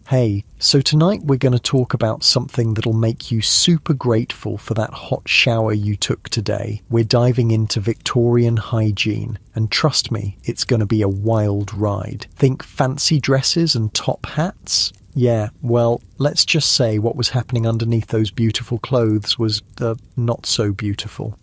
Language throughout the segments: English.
Hey, so tonight we're going to talk about something that'll make you super grateful for that hot shower you took today. We're diving into Victorian hygiene, and trust me, it's going to be a wild ride. Think fancy dresses and top hats? Yeah, well, let's just say what was happening underneath those beautiful clothes was, not so beautiful.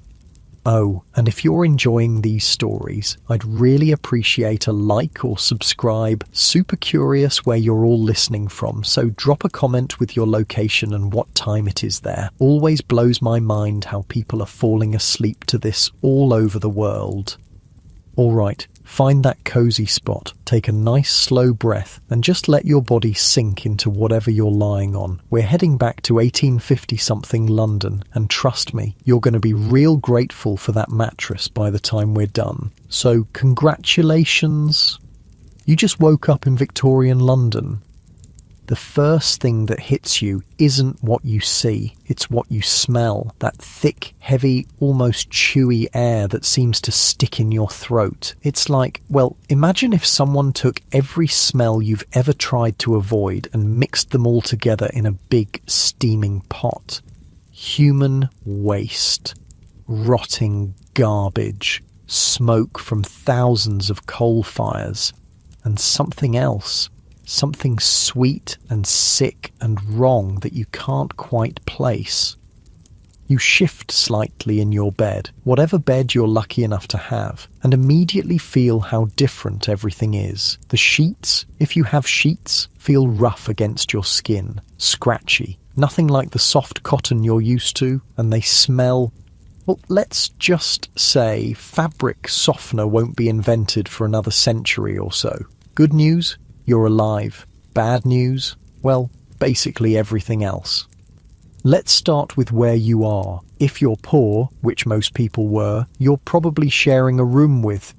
Oh, and if you're enjoying these stories, I'd really appreciate a like or subscribe. Super curious where you're all listening from, so drop a comment with your location and what time it is there. Always blows my mind how people are falling asleep to this all over the world. Alright, find that cozy spot, take a nice slow breath, and just let your body sink into whatever you're lying on. We're heading back to 1850-something London, and trust me, you're going to be real grateful for that mattress by the time we're done. So, congratulations! You just woke up in Victorian London. The first thing that hits you isn't what you see, it's what you smell. That thick, heavy, almost chewy air that seems to stick in your throat. It's like, well, imagine if someone took every smell you've ever tried to avoid and mixed them all together in a big, steaming pot. Human waste, rotting garbage, smoke from thousands of coal fires, and something else. Something sweet and sick and wrong that you can't quite place. You shift slightly in your bed, whatever bed you're lucky enough to have, and immediately feel how different everything is. The sheets, if you have sheets, feel rough against your skin, scratchy, nothing like the soft cotton you're used to, and they smell. Well, let's just say fabric softener won't be invented for another century or so. Good news? You're alive. Bad news? Well, basically everything else. Let's start with where you are. If you're poor, which most people were, you're probably sharing a room with,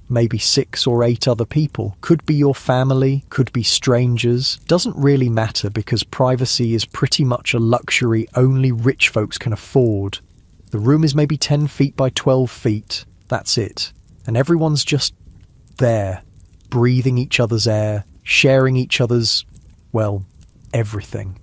maybe 6 or 8 other people. Could be your family, could be strangers. Doesn't really matter because privacy is pretty much a luxury only rich folks can afford. The room is maybe 10 feet by 12 feet. That's it. And everyone's just there. Breathing each other's air, sharing each other's, well, everything.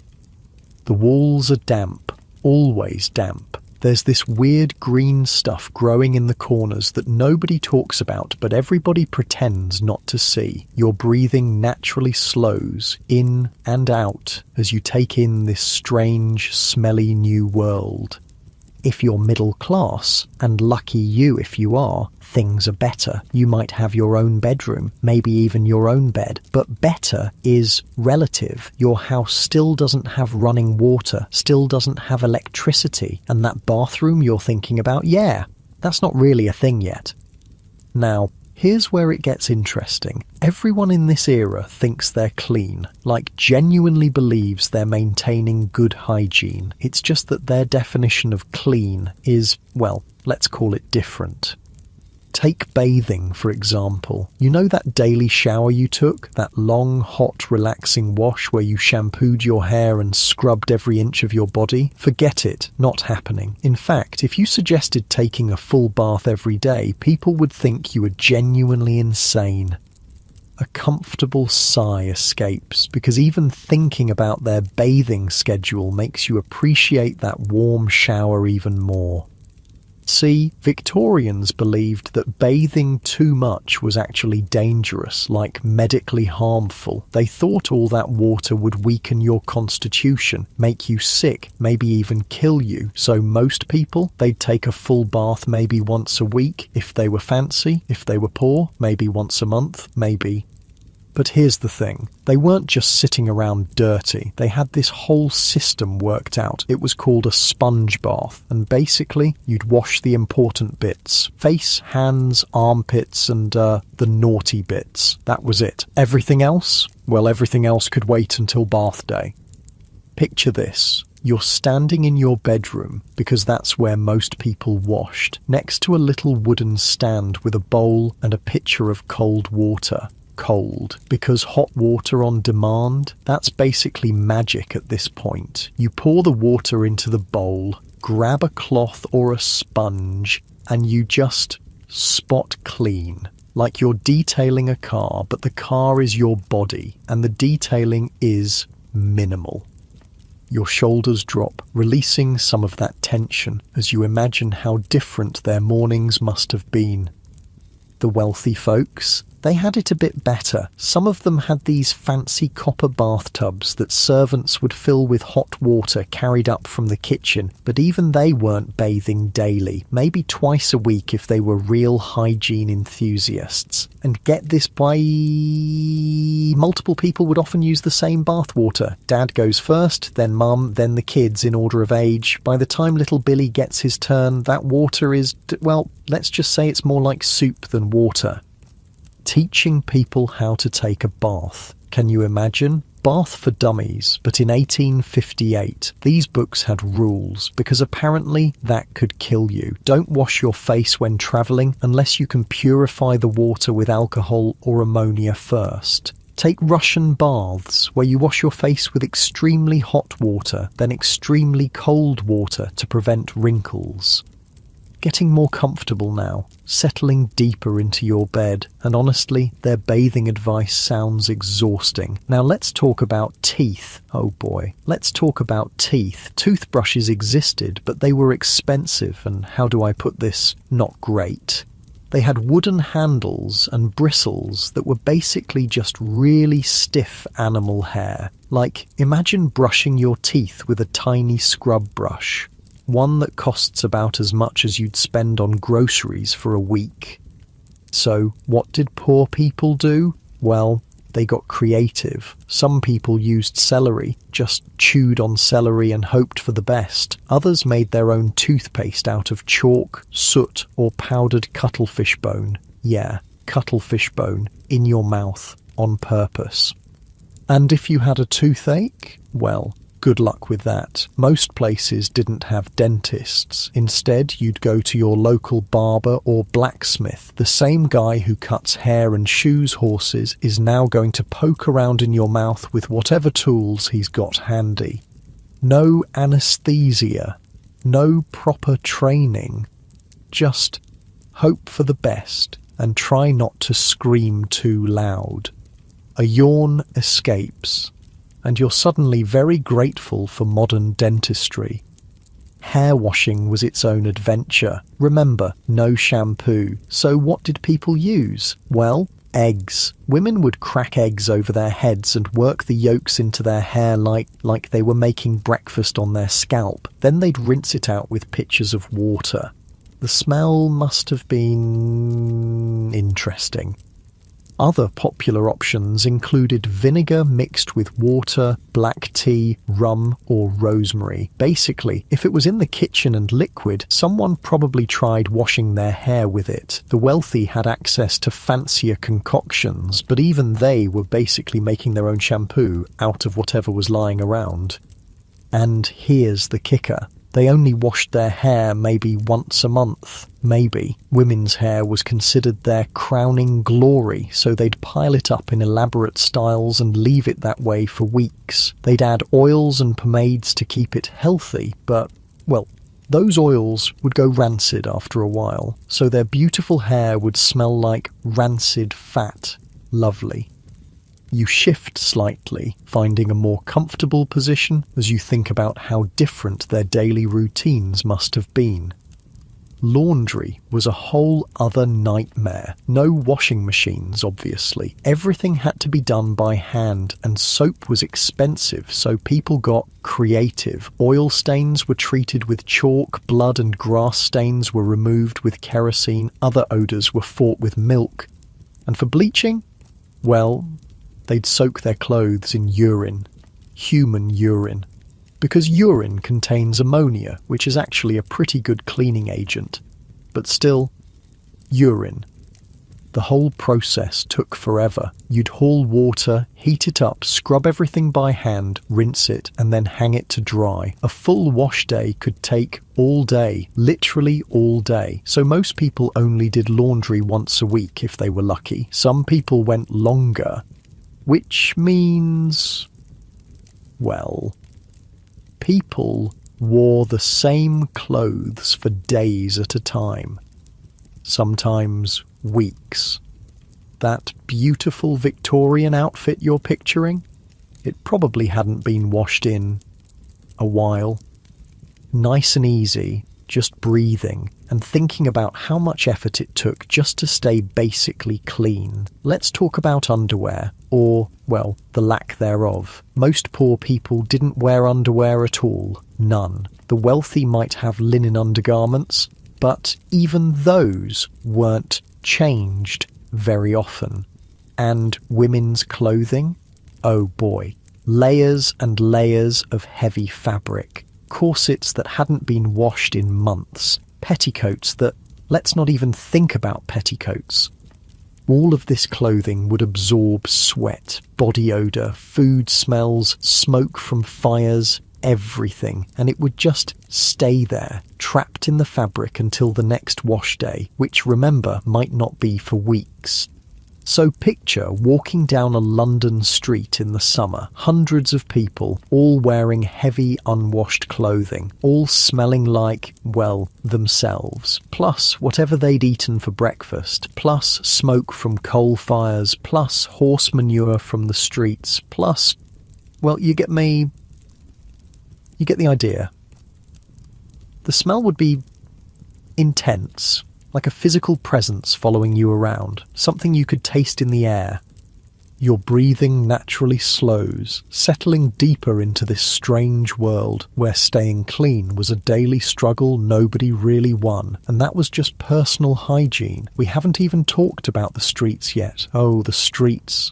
The walls are damp, always damp. There's this weird green stuff growing in the corners that nobody talks about, but everybody pretends not to see. Your breathing naturally slows in and out as you take in this strange, smelly new world. If you're middle class, and lucky you if you are, things are better. You might have your own bedroom, maybe even your own bed. But better is relative. Your house still doesn't have running water, still doesn't have electricity, and that bathroom you're thinking about, yeah, that's not really a thing yet. Now, here's where it gets interesting. Everyone in this era thinks they're clean, like genuinely believes they're maintaining good hygiene. It's just that their definition of clean is, well, let's call it different. Take bathing, for example. You know that daily shower you took? That long, hot, relaxing wash where you shampooed your hair and scrubbed every inch of your body? Forget it. Not happening. In fact, if you suggested taking a full bath every day, people would think you were genuinely insane. A comfortable sigh escapes, because even thinking about their bathing schedule makes you appreciate that warm shower even more. See, Victorians believed that bathing too much was actually dangerous, like medically harmful. They thought all that water would weaken your constitution, make you sick, maybe even kill you. So most people, they'd take a full bath maybe once a week. If they were fancy, if they were poor, maybe once a month, maybe. But here's the thing, they weren't just sitting around dirty, they had this whole system worked out. It was called a sponge bath, and basically you'd wash the important bits. Face, hands, armpits, and the naughty bits. That was it. Everything else? Well, everything else could wait until bath day. Picture this. You're standing in your bedroom, because that's where most people washed, next to a little wooden stand with a bowl and a pitcher of cold water. Cold, because hot water on demand, that's basically magic at this point. You pour the water into the bowl, grab a cloth or a sponge, and you just spot clean. like you're detailing a car, but the car is your body, and the detailing is minimal. Your shoulders drop, releasing some of that tension as you imagine how different their mornings must have been. The wealthy folks, they had it a bit better. Some of them had these fancy copper bathtubs that servants would fill with hot water carried up from the kitchen, but even they weren't bathing daily, maybe twice a week if they were real hygiene enthusiasts. And get this, by multiple people would often use the same bath water. Dad goes first, then mum, then the kids in order of age. By the time little Billy gets his turn, that water is, well, let's just say it's more like soup than water. Teaching people how to take a bath. Can you imagine? Bath for Dummies, but in 1858. These books had rules, because apparently that could kill you. Don't wash your face when travelling unless you can purify the water with alcohol or ammonia first. Take Russian baths, where you wash your face with extremely hot water, then extremely cold water to prevent wrinkles. Getting more comfortable now, settling deeper into your bed, and honestly, their bathing advice sounds exhausting. Now let's talk about teeth. Oh boy, let's talk about teeth. Toothbrushes existed, but they were expensive, and how do I put this? Not great. They had wooden handles and bristles that were basically just really stiff animal hair. Like, imagine brushing your teeth with a tiny scrub brush. One that costs about as much as you'd spend on groceries for a week. So, what did poor people do? Well, they got creative. Some people used celery, just chewed on celery and hoped for the best. Others made their own toothpaste out of chalk, soot, or powdered cuttlefish bone. Yeah, cuttlefish bone, in your mouth, on purpose. And if you had a toothache, well, good luck with that. Most places didn't have dentists. Instead, you'd go to your local barber or blacksmith. The same guy who cuts hair and shoes horses is now going to poke around in your mouth with whatever tools he's got handy. No anesthesia. No proper training. Just hope for the best and try not to scream too loud. A yawn escapes, and you're suddenly very grateful for modern dentistry. Hair washing was its own adventure. Remember, no shampoo. So what did people use? Well, eggs. Women would crack eggs over their heads and work the yolks into their hair like they were making breakfast on their scalp. Then they'd rinse it out with pitchers of water. The smell must have been interesting. Other popular options included vinegar mixed with water, black tea, rum, or rosemary. Basically, if it was in the kitchen and liquid, someone probably tried washing their hair with it. The wealthy had access to fancier concoctions, but even they were basically making their own shampoo out of whatever was lying around. And here's the kicker. They only washed their hair maybe once a month. Maybe. Women's hair was considered their crowning glory, so they'd pile it up in elaborate styles and leave it that way for weeks. They'd add oils and pomades to keep it healthy, but, well, those oils would go rancid after a while, so their beautiful hair would smell like rancid fat. Lovely. You shift slightly, finding a more comfortable position as you think about how different their daily routines must have been. Laundry was a whole other nightmare. No washing machines, obviously. Everything had to be done by hand, and soap was expensive, so people got creative. Oil stains were treated with chalk, blood and grass stains were removed with kerosene, other odours were fought with milk. And for bleaching? Well, they'd soak their clothes in urine, human urine, because urine contains ammonia, which is actually a pretty good cleaning agent. But still, urine. The whole process took forever. You'd haul water, heat it up, scrub everything by hand, rinse it, and then hang it to dry. A full wash day could take all day, literally all day. So most people only did laundry once a week if they were lucky. Some people went longer, which means, well, people wore the same clothes for days at a time, sometimes weeks. that beautiful Victorian outfit you're picturing? It probably hadn't been washed in a while. Nice and easy, just breathing and thinking about how much effort it took just to stay basically clean. Let's talk about underwear, or, well, the lack thereof. Most poor people didn't wear underwear at all. None. The wealthy might have linen undergarments, but even those weren't changed very often. And women's clothing? Oh boy. Layers and layers of heavy fabric. Corsets that hadn't been washed in months. Petticoats that, let's not even think about petticoats. All of this clothing would absorb sweat, body odour, food smells, smoke from fires, everything, and it would just stay there, trapped in the fabric until the next wash day, which, remember, might not be for weeks. So picture walking down a London street in the summer, hundreds of people, all wearing heavy, unwashed clothing, all smelling like, well, themselves, plus whatever they'd eaten for breakfast, plus smoke from coal fires, plus horse manure from the streets, plus, well, you get the idea. The smell would be intense. Like a physical presence following you around, something you could taste in the air. Your breathing naturally slows, settling deeper into this strange world where staying clean was a daily struggle nobody really won, and that was just personal hygiene. We haven't even talked about the streets yet. Oh, the streets.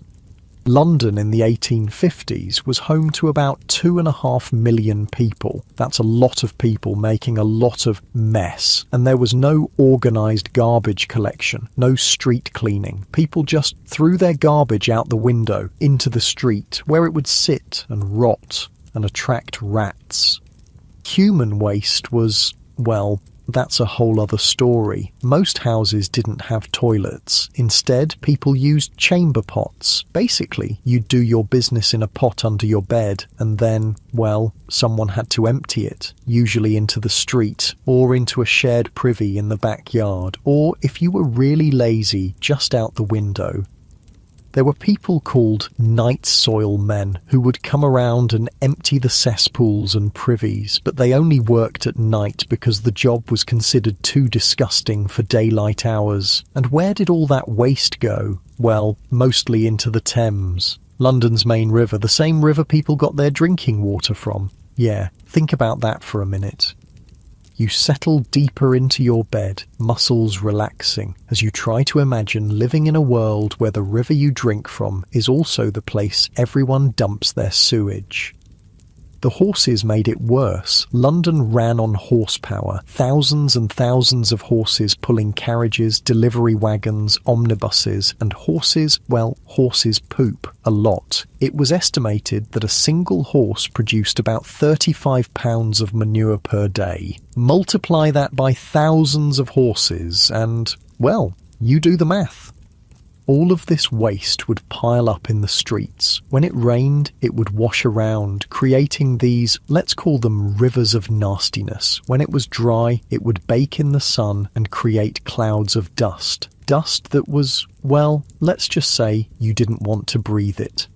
London in the 1850s was home to about 2.5 million people. That's a lot of people making a lot of mess. And there was no organised garbage collection, no street cleaning. People just threw their garbage out the window into the street, where it would sit and rot and attract rats. Human waste was, well, that's a whole other story. Most houses didn't have toilets. Instead, people used chamber pots. Basically, you'd do your business in a pot under your bed, and then, well, someone had to empty it, usually into the street, or into a shared privy in the backyard, or, if you were really lazy, just out the window. There were people called night soil men who would come around and empty the cesspools and privies, but they only worked at night because the job was considered too disgusting for daylight hours. And where did all that waste go? Well, mostly into the Thames, London's main river, the same river people got their drinking water from. Yeah, think about that for a minute. You settle deeper into your bed, muscles relaxing, as you try to imagine living in a world where the river you drink from is also the place everyone dumps their sewage. The horses made it worse. London ran on horsepower, thousands and thousands of horses pulling carriages, delivery wagons, omnibuses, and horses poop a lot. It was estimated that a single horse produced about 35 pounds of manure per day. Multiply that by thousands of horses and, well, you do the math. All of this waste would pile up in the streets. When it rained, it would wash around, creating these, let's call them rivers of nastiness. When it was dry, it would bake in the sun and create clouds of dust. Dust that was, well, let's just say you didn't want to breathe it.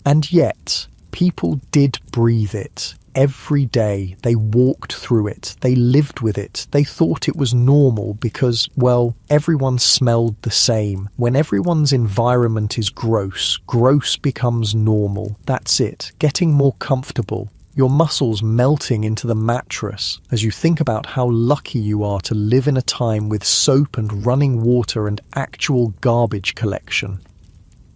And yet, people did breathe it. Every day they walked through it, they lived with it, they thought it was normal because, well, everyone smelled the same. When everyone's environment is gross, gross becomes normal. That's it, getting more comfortable. Your muscles melting into the mattress as you think about how lucky you are to live in a time with soap and running water and actual garbage collection.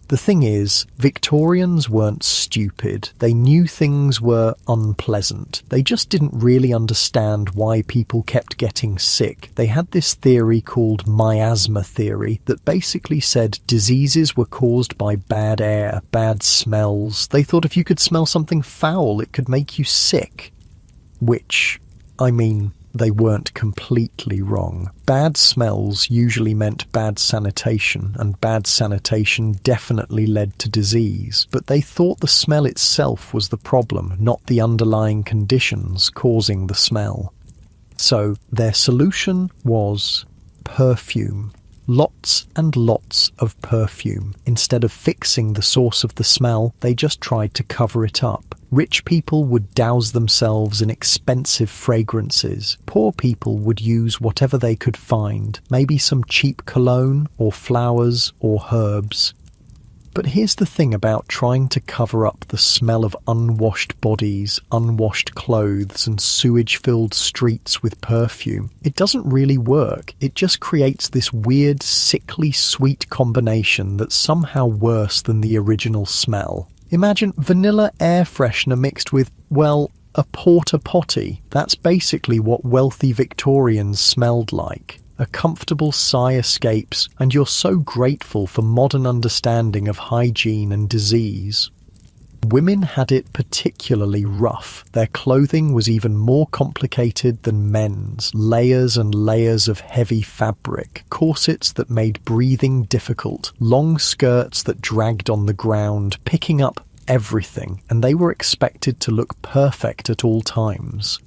The thing is, Victorians weren't stupid. They knew things were unpleasant. They just didn't really understand why people kept getting sick. They had this theory called miasma theory that basically said diseases were caused by bad air, bad smells. They thought if you could smell something foul, it could make you sick. Which, I mean, they weren't completely wrong. Bad smells usually meant bad sanitation, and bad sanitation definitely led to disease. But they thought the smell itself was the problem, not the underlying conditions causing the smell. So their solution was perfume. Lots and lots of perfume. Instead of fixing the source of the smell, they just tried to cover it up. Rich people would douse themselves in expensive fragrances. Poor people would use whatever they could find, maybe some cheap cologne or flowers or herbs. But here's the thing about trying to cover up the smell of unwashed bodies, unwashed clothes, and sewage-filled streets with perfume. It doesn't really work. It just creates this weird, sickly sweet combination that's somehow worse than the original smell. Imagine vanilla air freshener mixed with, well, a porta potty. That's basically what wealthy Victorians smelled like. A comfortable sigh escapes, and you're so grateful for modern understanding of hygiene and disease. Women had it particularly rough. Their clothing was even more complicated than men's. Layers and layers of heavy fabric, corsets that made breathing difficult, long skirts that dragged on the ground, picking up everything, and they were expected to look perfect at all times.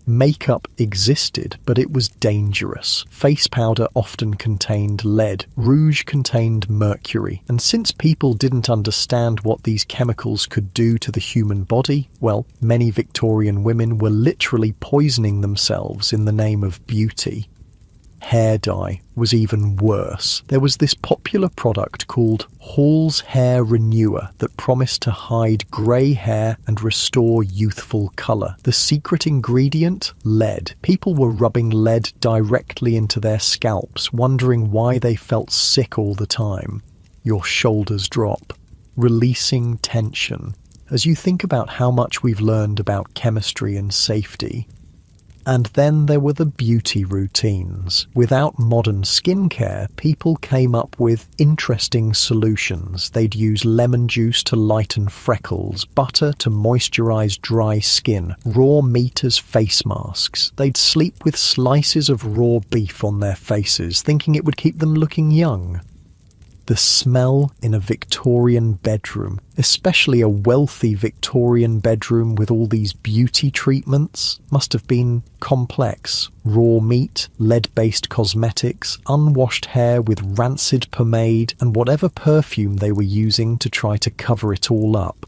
Makeup existed, but it was dangerous. Face powder often contained lead, rouge contained mercury, and since people didn't understand what these chemicals could do to the human body, well, many Victorian women were literally poisoning themselves in the name of beauty. Hair dye was even worse. There was this popular product called Hall's Hair Renewer that promised to hide grey hair and restore youthful colour. The secret ingredient? Lead. People were rubbing lead directly into their scalps, wondering why they felt sick all the time. Your shoulders drop, releasing tension. As you think about how much we've learned about chemistry and safety. And then there were the beauty routines. Without modern skincare, people came up with interesting solutions. They'd use lemon juice to lighten freckles, butter to moisturize dry skin, raw meat as face masks. They'd sleep with slices of raw beef on their faces, thinking it would keep them looking young. The smell in a Victorian bedroom, especially a wealthy Victorian bedroom with all these beauty treatments, must have been complex. Raw meat, lead-based cosmetics, unwashed hair with rancid pomade, and whatever perfume they were using to try to cover it all up.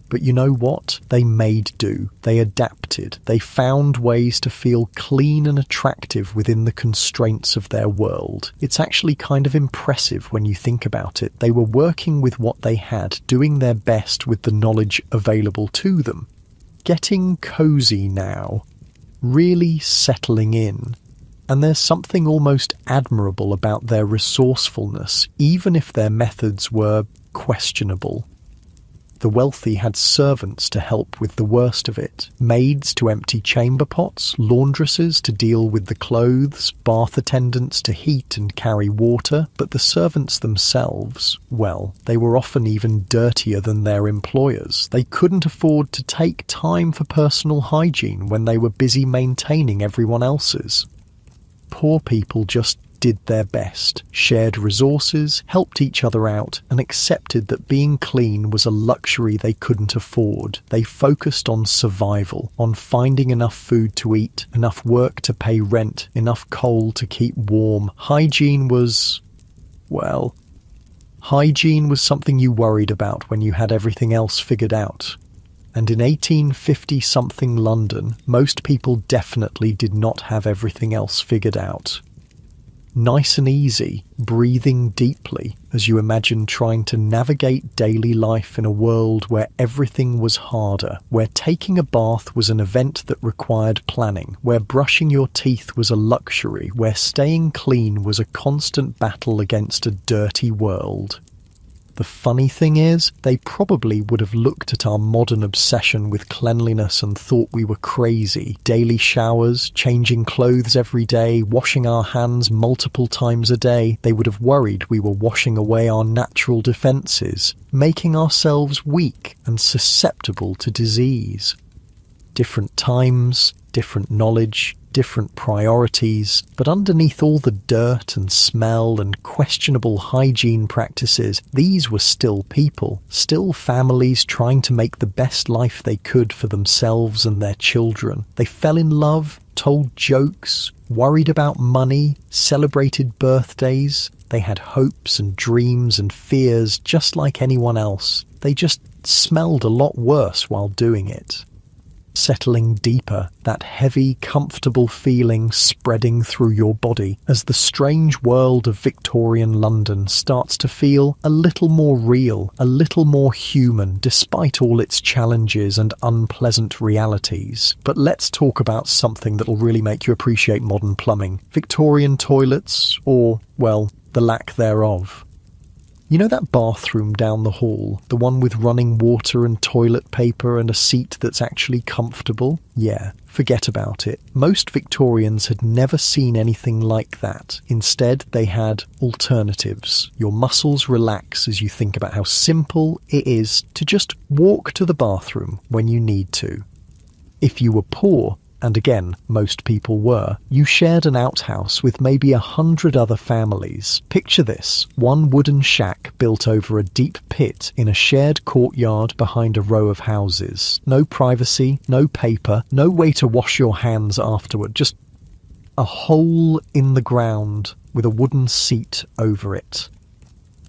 But you know what? They made do. They adapted. They found ways to feel clean and attractive within the constraints of their world. It's actually kind of impressive when you think about it. They were working with what they had, doing their best with the knowledge available to them. Getting cozy now. Really settling in. And there's something almost admirable about their resourcefulness, even if their methods were questionable. The wealthy had servants to help with the worst of it, maids to empty chamber pots, laundresses to deal with the clothes, bath attendants to heat and carry water, but the servants themselves, well, they were often even dirtier than their employers. They couldn't afford to take time for personal hygiene when they were busy maintaining everyone else's. Poor people just did their best, shared resources, helped each other out, and accepted that being clean was a luxury they couldn't afford. They focused on survival, on finding enough food to eat, enough work to pay rent, enough coal to keep warm. Hygiene was something you worried about when you had everything else figured out. And in 1850-something London, most people definitely did not have everything else figured out. Nice and easy, breathing deeply as you imagine trying to navigate daily life in a world where everything was harder, where taking a bath was an event that required planning, where brushing your teeth was a luxury, where staying clean was a constant battle against a dirty world. The funny thing is, they probably would have looked at our modern obsession with cleanliness and thought we were crazy. Daily showers, changing clothes every day, washing our hands multiple times a day. They would have worried we were washing away our natural defences, making ourselves weak and susceptible to disease. Different times, different knowledge, different priorities, but underneath all the dirt and smell and questionable hygiene practices, these were still people, still families trying to make the best life they could for themselves and their children. They fell in love told jokes, worried about money, celebrated birthdays. They had hopes and dreams and fears just like anyone else. They just smelled a lot worse while doing it. Settling deeper, that heavy, comfortable feeling spreading through your body as the strange world of Victorian London starts to feel a little more real, a little more human, despite all its challenges and unpleasant realities. But let's talk about something that'll really make you appreciate modern plumbing. Victorian toilets, or, well, the lack thereof. You know that bathroom down the hall, the one with running water and toilet paper and a seat that's actually comfortable? Yeah, forget about it. Most Victorians had never seen anything like that. Instead, they had alternatives. Your muscles relax as you think about how simple it is to just walk to the bathroom when you need to. If you were poor, and again, most people were, you shared an outhouse with maybe 100 other families. Picture this, one wooden shack built over a deep pit in a shared courtyard behind a row of houses. No privacy, no paper, no way to wash your hands afterward, just a hole in the ground with a wooden seat over it.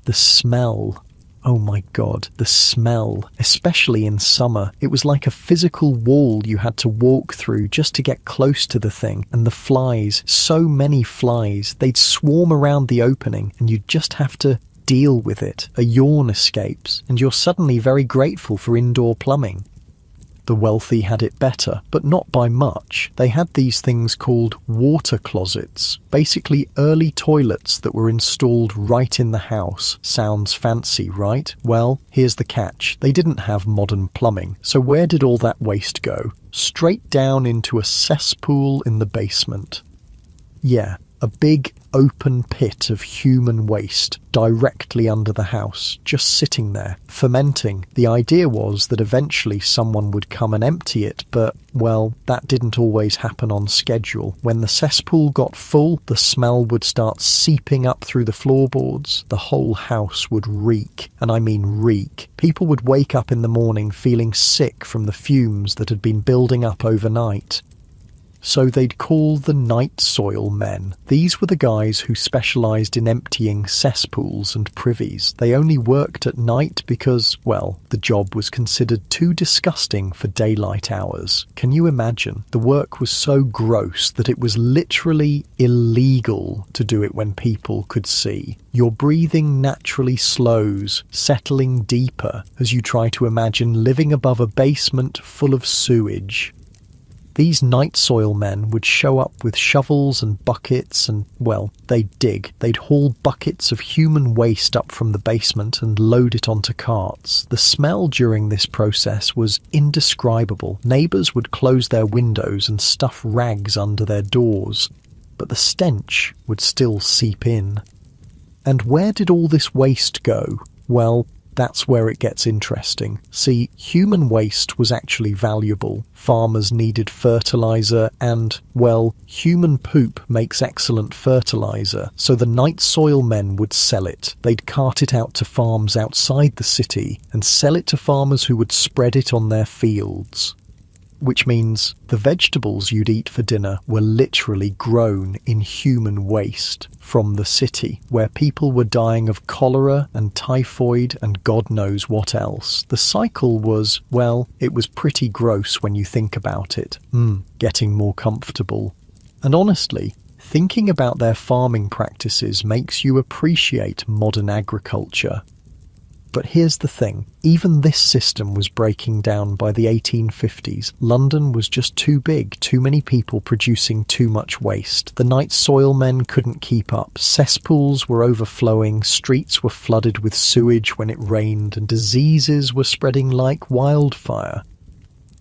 The smell. Oh my God, the smell, especially in summer. It was like a physical wall you had to walk through just to get close to the thing. And the flies, so many flies, they'd swarm around the opening and you'd just have to deal with it. A yawn escapes and you're suddenly very grateful for indoor plumbing. The wealthy had it better, but not by much. They had these things called water closets, basically early toilets that were installed right in the house. Sounds fancy, right? Well, here's the catch. They didn't have modern plumbing, so where did all that waste go? Straight down into a cesspool in the basement. Yeah, a big open pit of human waste directly under the house, just sitting there, fermenting. The idea was that eventually someone would come and empty it, but, well, that didn't always happen on schedule. When the cesspool got full, the smell would start seeping up through the floorboards. The whole house would reek, and I mean reek. People would wake up in the morning feeling sick from the fumes that had been building up overnight. So they'd call the night soil men. These were the guys who specialised in emptying cesspools and privies. They only worked at night because, well, the job was considered too disgusting for daylight hours. Can you imagine? The work was so gross that it was literally illegal to do it when people could see. Your breathing naturally slows, settling deeper as you try to imagine living above a basement full of sewage. These night soil men would show up with shovels and buckets and, well, they'd dig. They'd haul buckets of human waste up from the basement and load it onto carts. The smell during this process was indescribable. Neighbours would close their windows and stuff rags under their doors, but the stench would still seep in. And where did all this waste go? Well, that's where it gets interesting. See, human waste was actually valuable. Farmers needed fertiliser and, well, human poop makes excellent fertiliser, so the night soil men would sell it. They'd cart it out to farms outside the city and sell it to farmers who would spread it on their fields. Which means the vegetables you'd eat for dinner were literally grown in human waste from the city, where people were dying of cholera and typhoid and God knows what else. The cycle was, well, it was pretty gross when you think about it. Getting more comfortable. And honestly, thinking about their farming practices makes you appreciate modern agriculture. But here's the thing, even this system was breaking down by the 1850s. London was just too big, too many people producing too much waste. The night soil men couldn't keep up. Cesspools were overflowing, streets were flooded with sewage when it rained, and diseases were spreading like wildfire.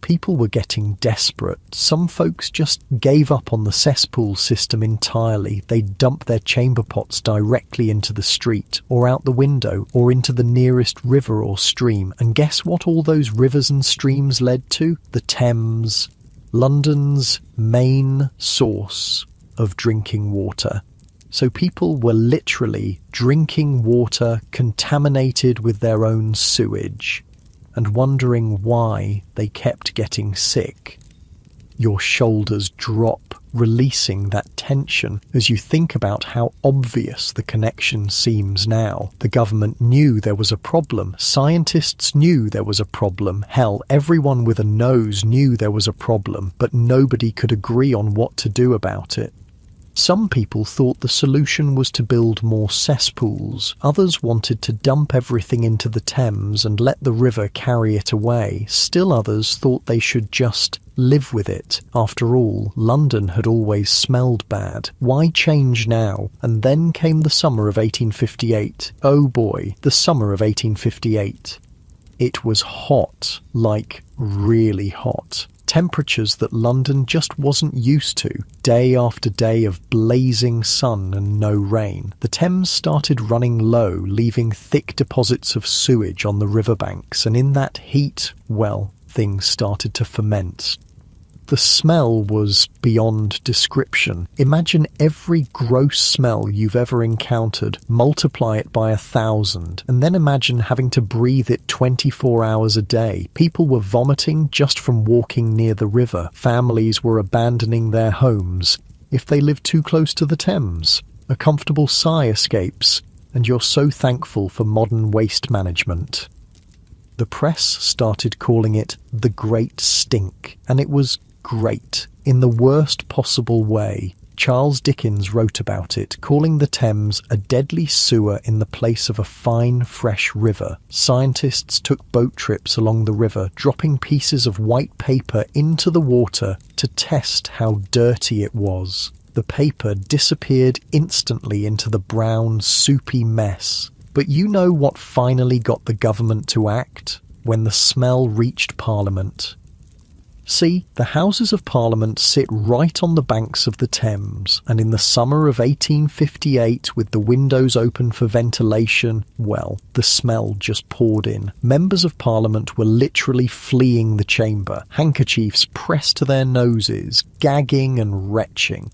People were getting desperate. Some folks just gave up on the cesspool system entirely. They'd dump their chamber pots directly into the street, or out the window, or into the nearest river or stream. And guess what all those rivers and streams led to? The Thames, London's main source of drinking water. So people were literally drinking water contaminated with their own sewage, and wondering why they kept getting sick. Your shoulders drop, releasing that tension as you think about how obvious the connection seems now. The government knew there was a problem. Scientists knew there was a problem. Hell, everyone with a nose knew there was a problem, but nobody could agree on what to do about it. Some people thought the solution was to build more cesspools. Others wanted to dump everything into the Thames and let the river carry it away. Still others thought they should just live with it. After all, London had always smelled bad. Why change now? And then came the summer of 1858. Oh boy, the summer of 1858. It was hot, like really hot. Temperatures that London just wasn't used to, day after day of blazing sun and no rain. The Thames started running low, leaving thick deposits of sewage on the riverbanks, and in that heat, well, things started to ferment. The smell was beyond description. Imagine every gross smell you've ever encountered, multiply it by 1,000, and then imagine having to breathe it 24 hours a day. People were vomiting just from walking near the river. Families were abandoning their homes if they lived too close to the Thames. A comfortable sigh escapes, and you're so thankful for modern waste management. The press started calling it the Great Stink, and it was great, in the worst possible way. Charles Dickens wrote about it, calling the Thames a deadly sewer in the place of a fine, fresh river. Scientists took boat trips along the river, dropping pieces of white paper into the water to test how dirty it was. The paper disappeared instantly into the brown, soupy mess. But you know what finally got the government to act? When the smell reached Parliament. See, the Houses of Parliament sit right on the banks of the Thames, and in the summer of 1858, with the windows open for ventilation, well, the smell just poured in. Members of Parliament were literally fleeing the chamber, handkerchiefs pressed to their noses, gagging and retching.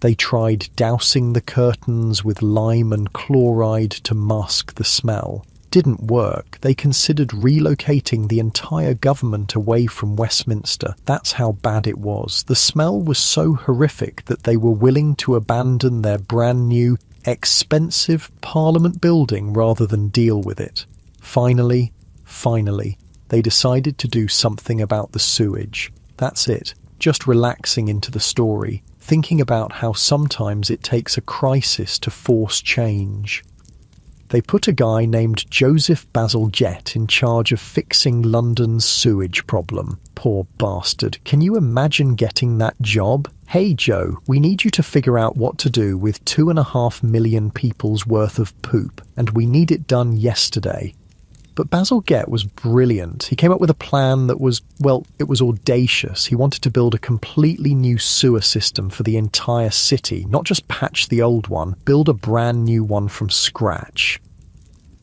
They tried dousing the curtains with lime and chloride to mask the smell. Didn't work. They considered relocating the entire government away from Westminster. That's how bad it was. The smell was so horrific that they were willing to abandon their brand new, expensive Parliament building rather than deal with it. Finally, they decided to do something about the sewage. That's it. Just relaxing into the story, thinking about how sometimes it takes a crisis to force change. They put a guy named Joseph Basil Jett in charge of fixing London's sewage problem. Poor bastard. Can you imagine getting that job? Hey Joe, we need you to figure out what to do with 2.5 million people's worth of poop, and we need it done yesterday. But Basil Jett was brilliant. He came up with a plan that was, well, it was audacious. He wanted to build a completely new sewer system for the entire city, not just patch the old one, build a brand new one from scratch.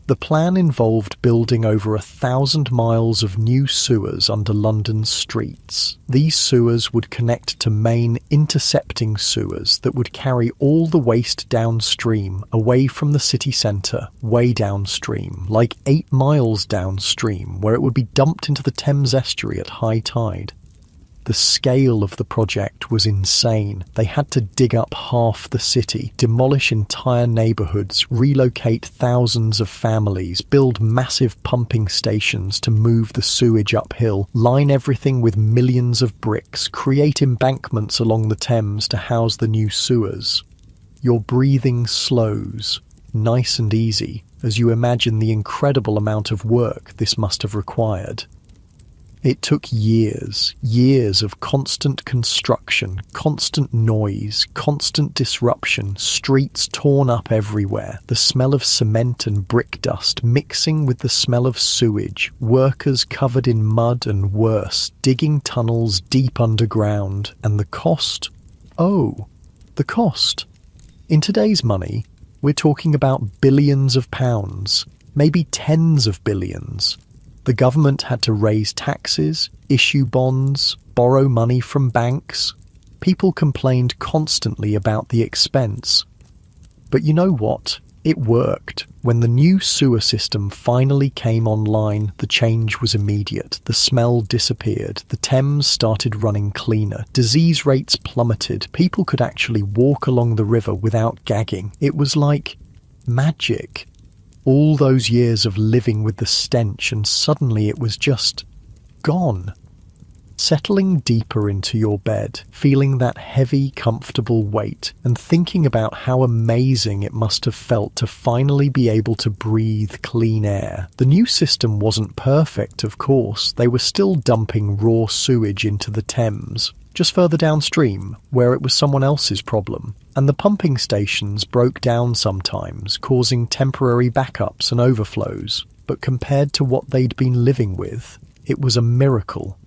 The plan involved building over 1,000 miles of new sewers under London's streets. These sewers would connect to main intercepting sewers that would carry all the waste downstream, away from the city centre, way downstream, like 8 miles downstream, where it would be dumped into the Thames estuary at high tide. The scale of the project was insane. They had to dig up half the city, demolish entire neighbourhoods, relocate thousands of families, build massive pumping stations to move the sewage uphill, line everything with millions of bricks, create embankments along the Thames to house the new sewers. Your breathing slows, nice and easy, as you imagine the incredible amount of work this must have required. It took years of constant construction, constant noise, constant disruption, streets torn up everywhere, the smell of cement and brick dust mixing with the smell of sewage, workers covered in mud and worse, digging tunnels deep underground, and the cost? Oh, the cost. In today's money, we're talking about billions of pounds, maybe tens of billions. The government had to raise taxes, issue bonds, borrow money from banks. People complained constantly about the expense. But you know what? It worked. When the new sewer system finally came online, the change was immediate. The smell disappeared. The Thames started running cleaner. Disease rates plummeted. People could actually walk along the river without gagging. It was like magic. All those years of living with the stench, and suddenly it was just gone. Settling deeper into your bed, feeling that heavy, comfortable weight, and thinking about how amazing it must have felt to finally be able to breathe clean air. The new system wasn't perfect, of course. They were still dumping raw sewage into the Thames, just further downstream, where it was someone else's problem. And the pumping stations broke down sometimes, causing temporary backups and overflows. But compared to what they'd been living with, it was a miracle.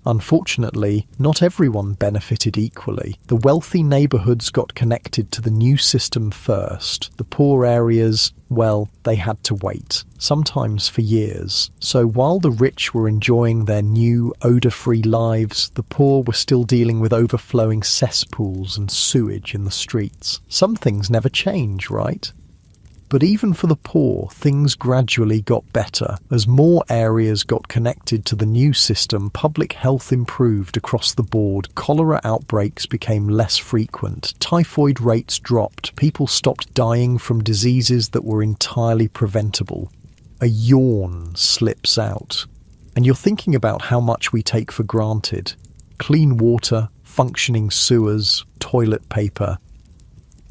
Unfortunately, not everyone benefited equally. The wealthy neighbourhoods got connected to the new system first. The poor areas, well, they had to wait, sometimes for years. So while the rich were enjoying their new, odour-free lives, the poor were still dealing with overflowing cesspools and sewage in the streets. Some things never change, right? But even for the poor, things gradually got better. As more areas got connected to the new system, public health improved across the board. Cholera outbreaks became less frequent. Typhoid rates dropped. People stopped dying from diseases that were entirely preventable. A yawn slips out. And you're thinking about how much we take for granted. Clean water, functioning sewers, toilet paper.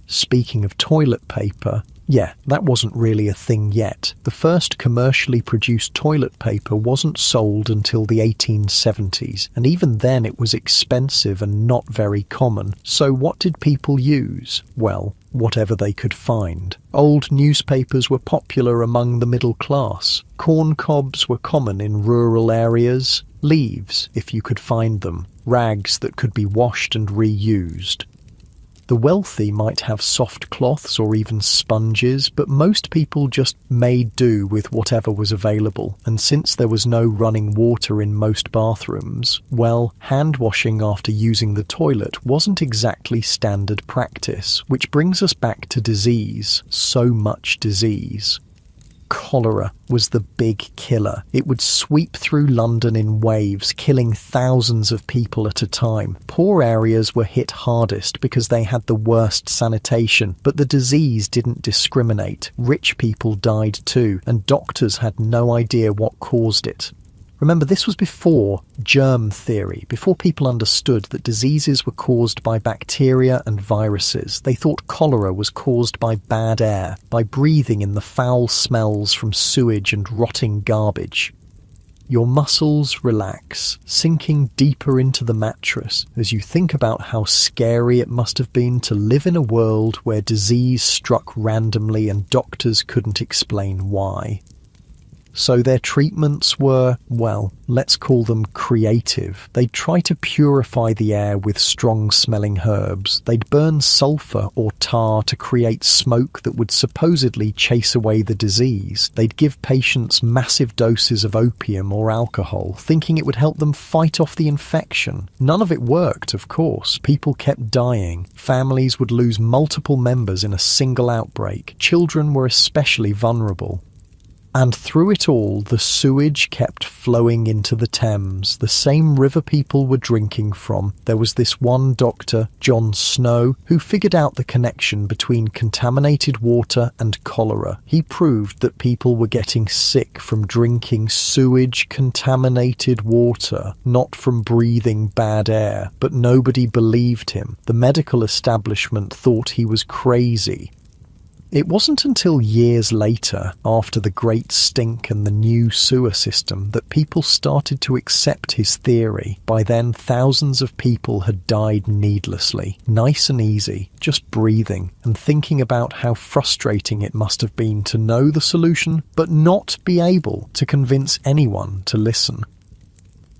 Speaking of toilet paper, yeah, that wasn't really a thing yet. The first commercially produced toilet paper wasn't sold until the 1870s, and even then it was expensive and not very common. So what did people use? Well, whatever they could find. Old newspapers were popular among the middle class. Corn cobs were common in rural areas. Leaves, if you could find them. Rags that could be washed and reused. The wealthy might have soft cloths or even sponges, but most people just made do with whatever was available. And since there was no running water in most bathrooms, well, hand washing after using the toilet wasn't exactly standard practice, which brings us back to disease. So much disease. Cholera was the big killer. It would sweep through London in waves, killing thousands of people at a time. Poor areas were hit hardest because they had the worst sanitation, but the disease didn't discriminate. Rich people died too, and doctors had no idea what caused it. Remember, this was before germ theory, before people understood that diseases were caused by bacteria and viruses. They thought cholera was caused by bad air, by breathing in the foul smells from sewage and rotting garbage. Your muscles relax, sinking deeper into the mattress as you think about how scary it must have been to live in a world where disease struck randomly and doctors couldn't explain why. So their treatments were, well, let's call them creative. They'd try to purify the air with strong-smelling herbs. They'd burn sulfur or tar to create smoke that would supposedly chase away the disease. They'd give patients massive doses of opium or alcohol, thinking it would help them fight off the infection. None of it worked, of course. People kept dying. Families would lose multiple members in a single outbreak. Children were especially vulnerable. And through it all, the sewage kept flowing into the Thames, the same river people were drinking from. There was this one doctor, John Snow, who figured out the connection between contaminated water and cholera. He proved that people were getting sick from drinking sewage-contaminated water, not from breathing bad air. But nobody believed him. The medical establishment thought he was crazy. It wasn't until years later, after the Great Stink and the new sewer system, that people started to accept his theory. By then, thousands of people had died needlessly, nice and easy, just breathing and thinking about how frustrating it must have been to know the solution, but not be able to convince anyone to listen.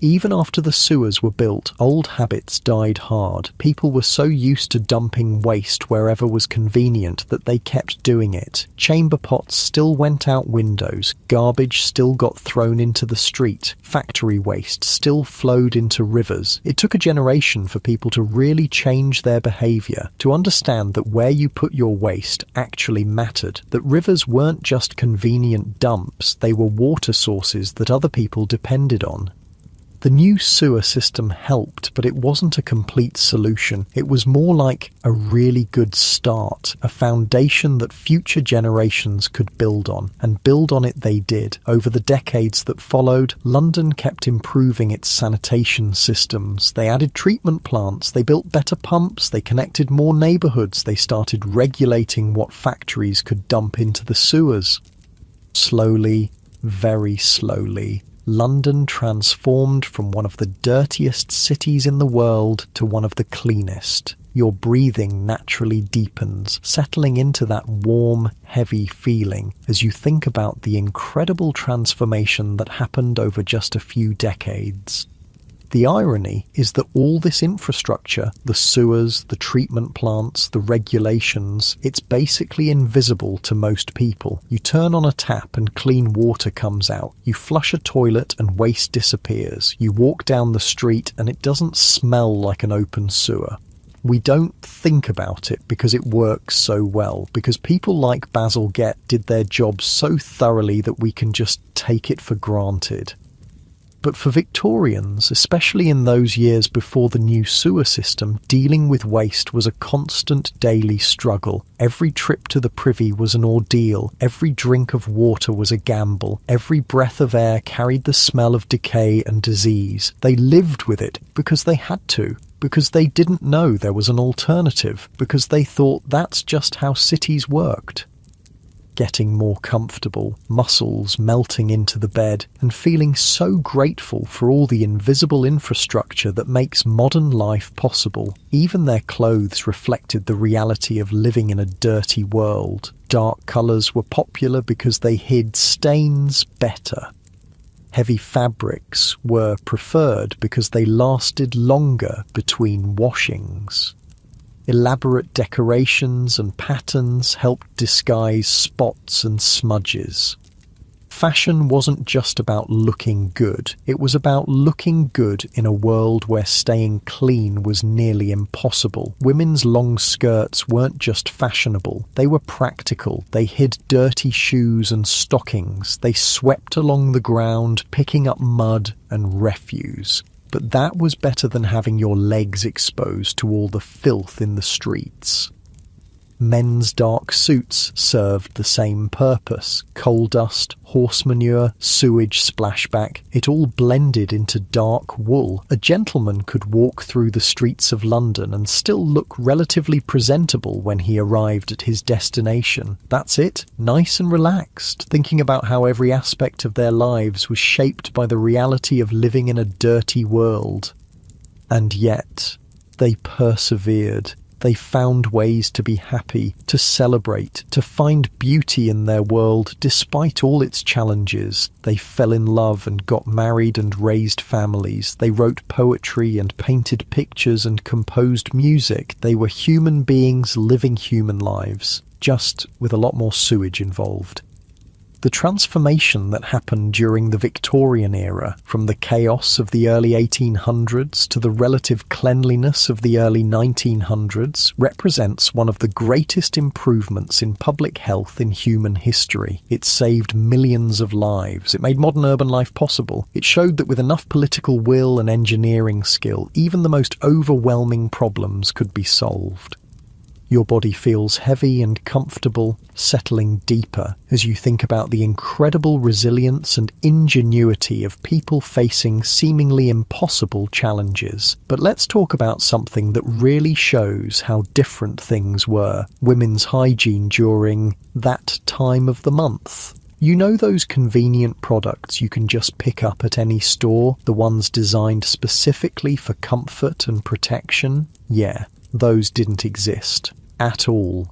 Even after the sewers were built, old habits died hard. People were so used to dumping waste wherever was convenient that they kept doing it. Chamber pots still went out windows, garbage still got thrown into the street, factory waste still flowed into rivers. It took a generation for people to really change their behaviour, to understand that where you put your waste actually mattered, that rivers weren't just convenient dumps, they were water sources that other people depended on. The new sewer system helped, but it wasn't a complete solution. It was more like a really good start, a foundation that future generations could build on, and build on it they did. Over the decades that followed, London kept improving its sanitation systems. They added treatment plants, they built better pumps, they connected more neighbourhoods, they started regulating what factories could dump into the sewers. Slowly, very slowly, London transformed from one of the dirtiest cities in the world to one of the cleanest. Your breathing naturally deepens, settling into that warm, heavy feeling as you think about the incredible transformation that happened over just a few decades. The irony is that all this infrastructure, the sewers, the treatment plants, the regulations, it's basically invisible to most people. You turn on a tap and clean water comes out. You flush a toilet and waste disappears. You walk down the street and it doesn't smell like an open sewer. We don't think about it because it works so well, because people like Bazalgette did their job so thoroughly that we can just take it for granted. But for Victorians, especially in those years before the new sewer system, dealing with waste was a constant daily struggle. Every trip to the privy was an ordeal. Every drink of water was a gamble. Every breath of air carried the smell of decay and disease. They lived with it because they had to, because they didn't know there was an alternative, because they thought that's just how cities worked. Getting more comfortable, muscles melting into the bed, and feeling so grateful for all the invisible infrastructure that makes modern life possible. Even their clothes reflected the reality of living in a dirty world. Dark colours were popular because they hid stains better. Heavy fabrics were preferred because they lasted longer between washings. Elaborate decorations and patterns helped disguise spots and smudges. Fashion wasn't just about looking good, it was about looking good in a world where staying clean was nearly impossible. Women's long skirts weren't just fashionable, they were practical. They hid dirty shoes and stockings. They swept along the ground, picking up mud and refuse. But that was better than having your legs exposed to all the filth in the streets. Men's dark suits served the same purpose. Coal dust, horse manure, sewage splashback, it all blended into dark wool. A gentleman could walk through the streets of London and still look relatively presentable when he arrived at his destination. That's it, nice and relaxed, thinking about how every aspect of their lives was shaped by the reality of living in a dirty world. And yet, they persevered. They found ways to be happy, to celebrate, to find beauty in their world despite all its challenges. They fell in love and got married and raised families. They wrote poetry and painted pictures and composed music. They were human beings living human lives, just with a lot more sewage involved. The transformation that happened during the Victorian era, from the chaos of the early 1800s to the relative cleanliness of the early 1900s, represents one of the greatest improvements in public health in human history. It saved millions of lives. It made modern urban life possible. It showed that with enough political will and engineering skill, even the most overwhelming problems could be solved. Your body feels heavy and comfortable, settling deeper as you think about the incredible resilience and ingenuity of people facing seemingly impossible challenges. But let's talk about something that really shows how different things were: women's hygiene during that time of the month. You know those convenient products you can just pick up at any store, the ones designed specifically for comfort and protection? Yeah, those didn't exist at all.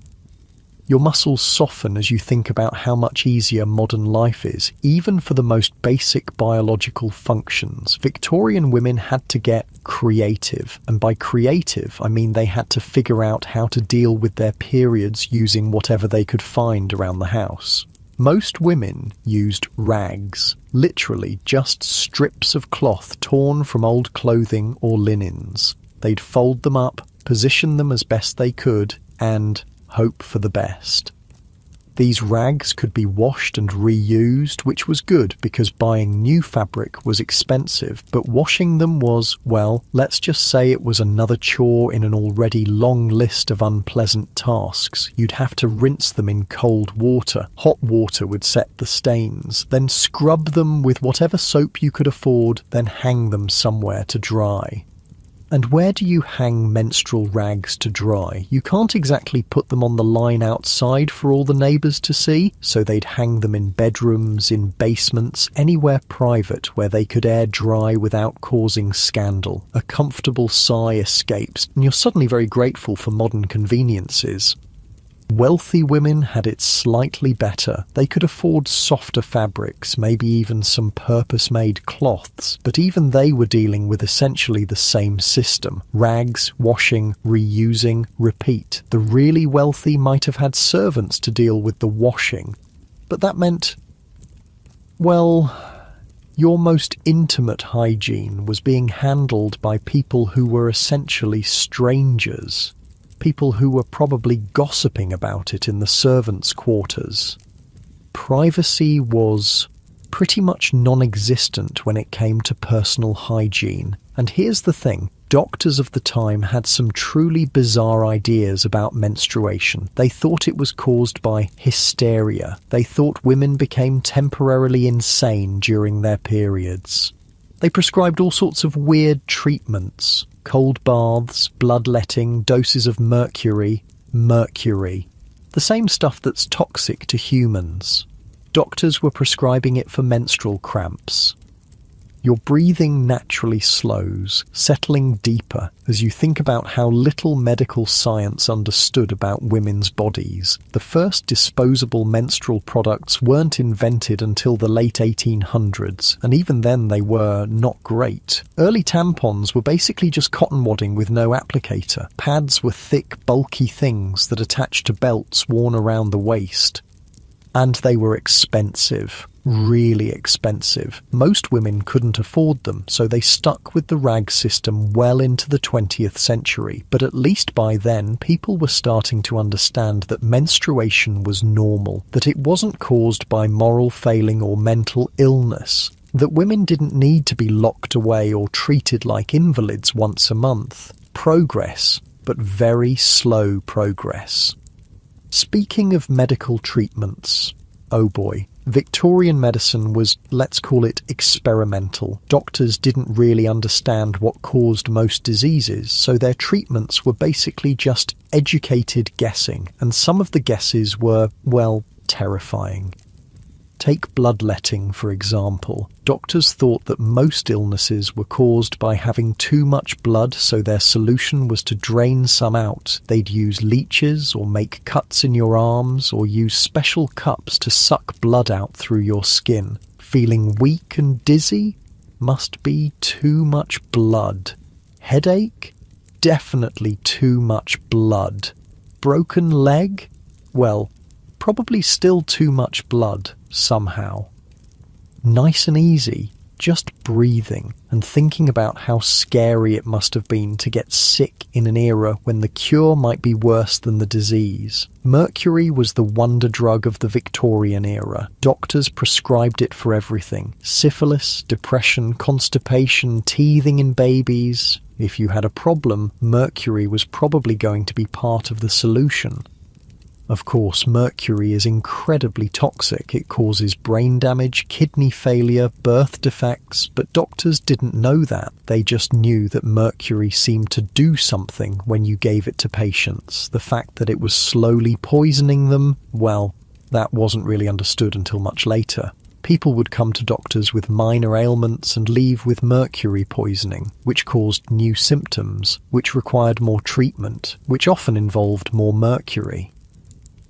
Your muscles soften as you think about how much easier modern life is, even for the most basic biological functions. Victorian women had to get creative, and by creative I mean they had to figure out how to deal with their periods using whatever they could find around the house. Most women used rags, literally just strips of cloth torn from old clothing or linens. They'd fold them up, position them as best they could, and hope for the best. These rags could be washed and reused, which was good because buying new fabric was expensive, but washing them was, well, let's just say it was another chore in an already long list of unpleasant tasks. You'd have to rinse them in cold water. Hot water would set the stains, then scrub them with whatever soap you could afford, then hang them somewhere to dry. And where do you hang menstrual rags to dry? You can't exactly put them on the line outside for all the neighbours to see, so they'd hang them in bedrooms, in basements, anywhere private where they could air dry without causing scandal. A comfortable sigh escapes, and you're suddenly very grateful for modern conveniences. Wealthy women had it slightly better. They could afford softer fabrics, maybe even some purpose-made cloths, but even they were dealing with essentially the same system. Rags, washing, reusing, repeat. The really wealthy might have had servants to deal with the washing, but that meant, well, your most intimate hygiene was being handled by people who were essentially strangers. People who were probably gossiping about it in the servants' quarters. Privacy was pretty much non-existent when it came to personal hygiene. And here's the thing, doctors of the time had some truly bizarre ideas about menstruation. They thought it was caused by hysteria. They thought women became temporarily insane during their periods. They prescribed all sorts of weird treatments. Cold baths, bloodletting, doses of mercury. The same stuff that's toxic to humans. Doctors were prescribing it for menstrual cramps. Your breathing naturally slows, settling deeper as you think about how little medical science understood about women's bodies. The first disposable menstrual products weren't invented until the late 1800s, and even then they were not great. Early tampons were basically just cotton wadding with no applicator. Pads were thick, bulky things that attached to belts worn around the waist. And they were expensive. Really expensive. Most women couldn't afford them, so they stuck with the rag system well into the 20th century. But at least by then, people were starting to understand that menstruation was normal, that it wasn't caused by moral failing or mental illness, that women didn't need to be locked away or treated like invalids once a month. Progress, but very slow progress. Speaking of medical treatments, oh boy. Victorian medicine was, let's call it, experimental. Doctors didn't really understand what caused most diseases, so their treatments were basically just educated guessing, and some of the guesses were, well, terrifying. Take bloodletting, for example. Doctors thought that most illnesses were caused by having too much blood, so their solution was to drain some out. They'd use leeches or make cuts in your arms or use special cups to suck blood out through your skin. Feeling weak and dizzy? Must be too much blood. Headache? Definitely too much blood. Broken leg? Well, probably still too much blood. Somehow. Nice and easy, just breathing and thinking about how scary it must have been to get sick in an era when the cure might be worse than the disease. Mercury was the wonder drug of the Victorian era. Doctors prescribed it for everything. Syphilis, depression, constipation, teething in babies. If you had a problem, mercury was probably going to be part of the solution. Of course, mercury is incredibly toxic. It causes brain damage, kidney failure, birth defects, but doctors didn't know that. They just knew that mercury seemed to do something when you gave it to patients. The fact that it was slowly poisoning them, well, that wasn't really understood until much later. People would come to doctors with minor ailments and leave with mercury poisoning, which caused new symptoms, which required more treatment, which often involved more mercury.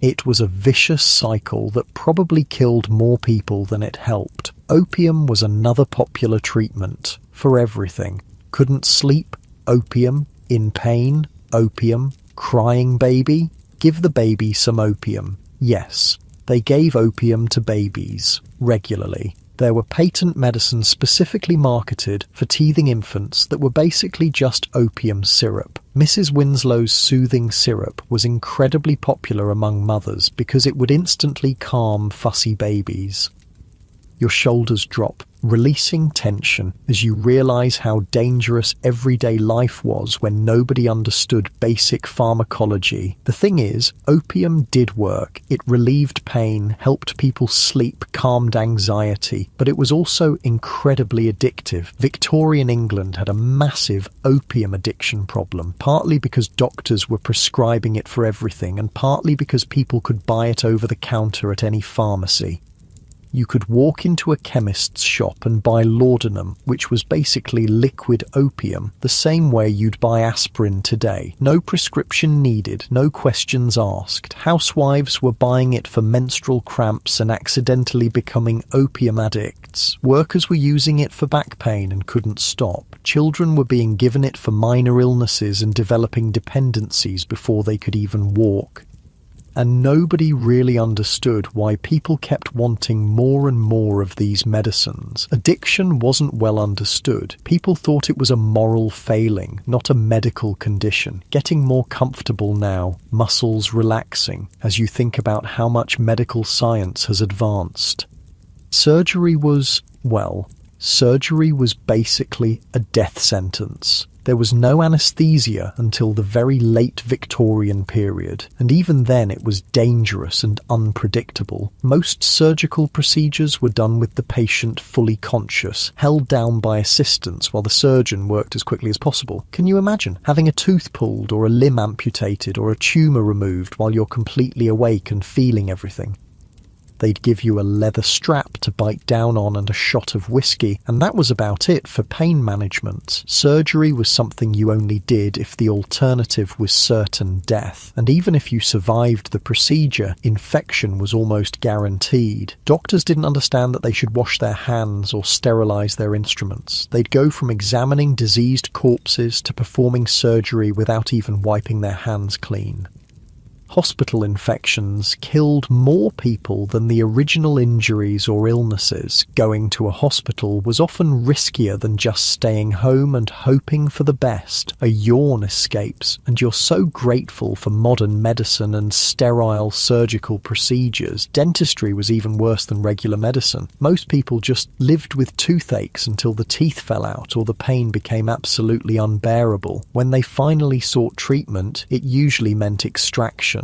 It was a vicious cycle that probably killed more people than it helped. Opium was another popular treatment for everything. Couldn't sleep? Opium. In pain? Opium. Crying baby? Give the baby some opium. Yes, they gave opium to babies regularly. There were patent medicines specifically marketed for teething infants that were basically just opium syrup. Mrs. Winslow's soothing syrup was incredibly popular among mothers because it would instantly calm fussy babies. Your shoulders drop, releasing tension as you realize how dangerous everyday life was when nobody understood basic pharmacology. The thing is, opium did work. It relieved pain, helped people sleep, calmed anxiety, but it was also incredibly addictive. Victorian England had a massive opium addiction problem, partly because doctors were prescribing it for everything, and partly because people could buy it over the counter at any pharmacy. You could walk into a chemist's shop and buy laudanum, which was basically liquid opium, the same way you'd buy aspirin today. No prescription needed, no questions asked. Housewives were buying it for menstrual cramps and accidentally becoming opium addicts. Workers were using it for back pain and couldn't stop. Children were being given it for minor illnesses and developing dependencies before they could even walk. And nobody really understood why people kept wanting more and more of these medicines. Addiction wasn't well understood. People thought it was a moral failing, not a medical condition. Getting more comfortable now, muscles relaxing, as you think about how much medical science has advanced. Surgery was basically a death sentence. There was no anesthesia until the very late Victorian period, and even then it was dangerous and unpredictable. Most surgical procedures were done with the patient fully conscious, held down by assistants while the surgeon worked as quickly as possible. Can you imagine having a tooth pulled or a limb amputated or a tumour removed while you're completely awake and feeling everything? They'd give you a leather strap to bite down on and a shot of whiskey, and that was about it for pain management. Surgery was something you only did if the alternative was certain death, and even if you survived the procedure, infection was almost guaranteed. Doctors didn't understand that they should wash their hands or sterilize their instruments. They'd go from examining diseased corpses to performing surgery without even wiping their hands clean. Hospital infections killed more people than the original injuries or illnesses. Going to a hospital was often riskier than just staying home and hoping for the best. A yawn escapes, and you're so grateful for modern medicine and sterile surgical procedures. Dentistry was even worse than regular medicine. Most people just lived with toothaches until the teeth fell out or the pain became absolutely unbearable. When they finally sought treatment, it usually meant extraction.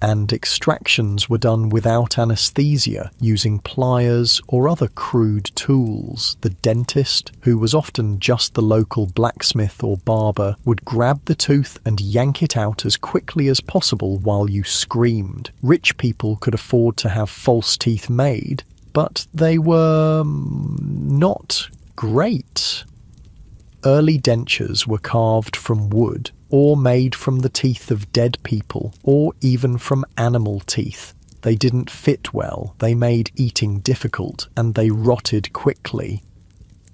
And extractions were done without anesthesia, using pliers or other crude tools. The dentist, who was often just the local blacksmith or barber, would grab the tooth and yank it out as quickly as possible while you screamed. Rich people could afford to have false teeth made, but they were not great. Early dentures were carved from wood, or made from the teeth of dead people, or even from animal teeth. They didn't fit well, they made eating difficult, and they rotted quickly.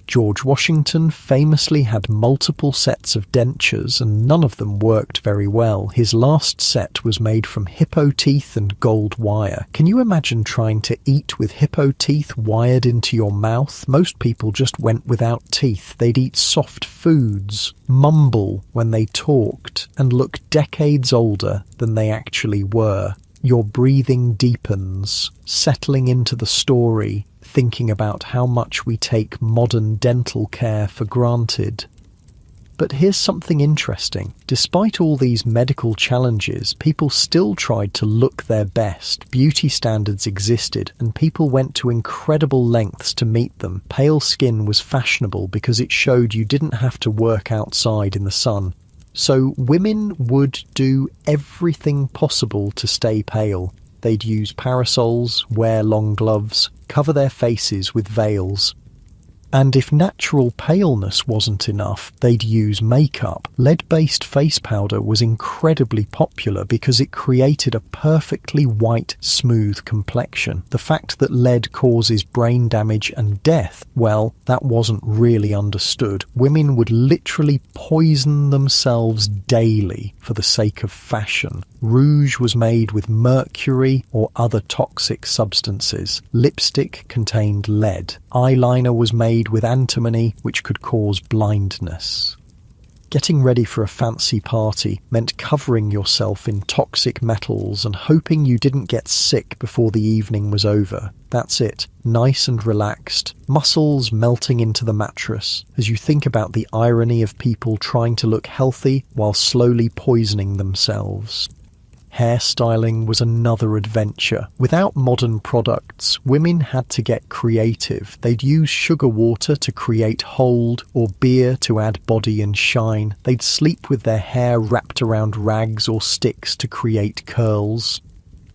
George Washington famously had multiple sets of dentures, and none of them worked very well. His last set was made from hippo teeth and gold wire. Can you imagine trying to eat with hippo teeth wired into your mouth? Most people just went without teeth. They'd eat soft foods, mumble when they talked, and look decades older than they actually were. Your breathing deepens, settling into the story, thinking about how much we take modern dental care for granted. But here's something interesting. Despite all these medical challenges, people still tried to look their best. Beauty standards existed, and people went to incredible lengths to meet them. Pale skin was fashionable because it showed you didn't have to work outside in the sun. So women would do everything possible to stay pale. They'd use parasols, wear long gloves, cover their faces with veils. And if natural paleness wasn't enough, they'd use makeup. Lead-based face powder was incredibly popular because it created a perfectly white, smooth complexion. The fact that lead causes brain damage and death, well, that wasn't really understood. Women would literally poison themselves daily for the sake of fashion. Rouge was made with mercury or other toxic substances. Lipstick contained lead. Eyeliner was made with antimony, which could cause blindness. Getting ready for a fancy party meant covering yourself in toxic metals and hoping you didn't get sick before the evening was over. That's it, nice and relaxed, muscles melting into the mattress as you think about the irony of people trying to look healthy while slowly poisoning themselves. Hairstyling was another adventure. Without modern products, women had to get creative. They'd use sugar water to create hold or beer to add body and shine. They'd sleep with their hair wrapped around rags or sticks to create curls.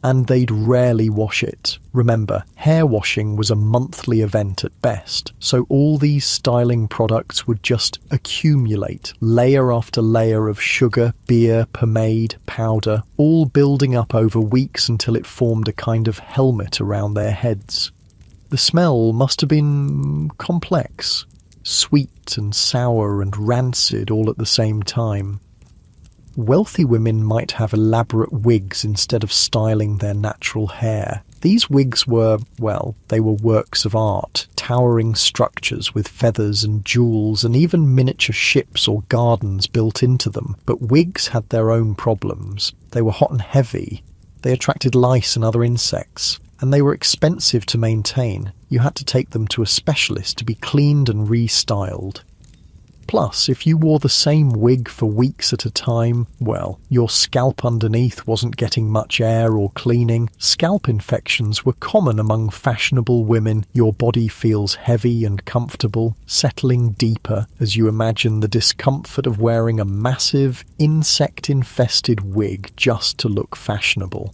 And they'd rarely wash it. Remember, hair washing was a monthly event at best, so all these styling products would just accumulate, layer after layer of sugar, beer, pomade, powder, all building up over weeks until it formed a kind of helmet around their heads. The smell must have been complex, sweet and sour and rancid all at the same time. Wealthy women might have elaborate wigs instead of styling their natural hair. These wigs were, well, they were works of art, towering structures with feathers and jewels and even miniature ships or gardens built into them. But wigs had their own problems. They were hot and heavy. They attracted lice and other insects. And they were expensive to maintain. You had to take them to a specialist to be cleaned and restyled. Plus, if you wore the same wig for weeks at a time, well, your scalp underneath wasn't getting much air or cleaning. Scalp infections were common among fashionable women. Your body feels heavy and comfortable, settling deeper as you imagine the discomfort of wearing a massive, insect-infested wig just to look fashionable.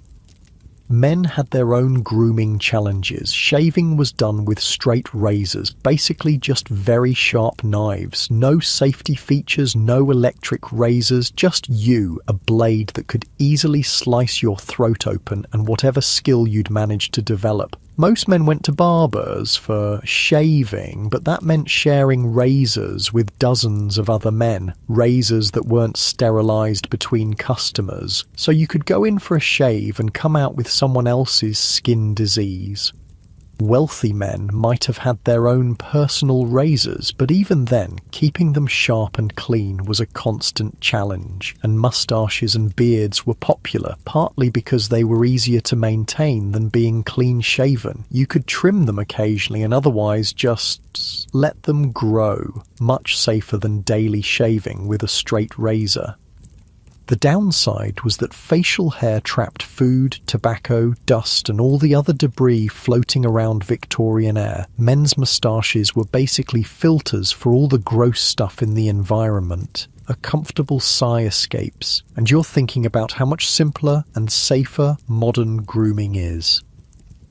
Men had their own grooming challenges. Shaving was done with straight razors, basically just very sharp knives. No safety features, no electric razors, just a blade that could easily slice your throat open and whatever skill you'd managed to develop. Most men went to barbers for shaving, but that meant sharing razors with dozens of other men, razors that weren't sterilised between customers, so you could go in for a shave and come out with someone else's skin disease. Wealthy men might have had their own personal razors, but even then, keeping them sharp and clean was a constant challenge, and moustaches and beards were popular, partly because they were easier to maintain than being clean-shaven. You could trim them occasionally and otherwise just let them grow, much safer than daily shaving with a straight razor. The downside was that facial hair trapped food, tobacco, dust and all the other debris floating around Victorian air. Men's moustaches were basically filters for all the gross stuff in the environment. A comfortable sigh escapes, and you're thinking about how much simpler and safer modern grooming is.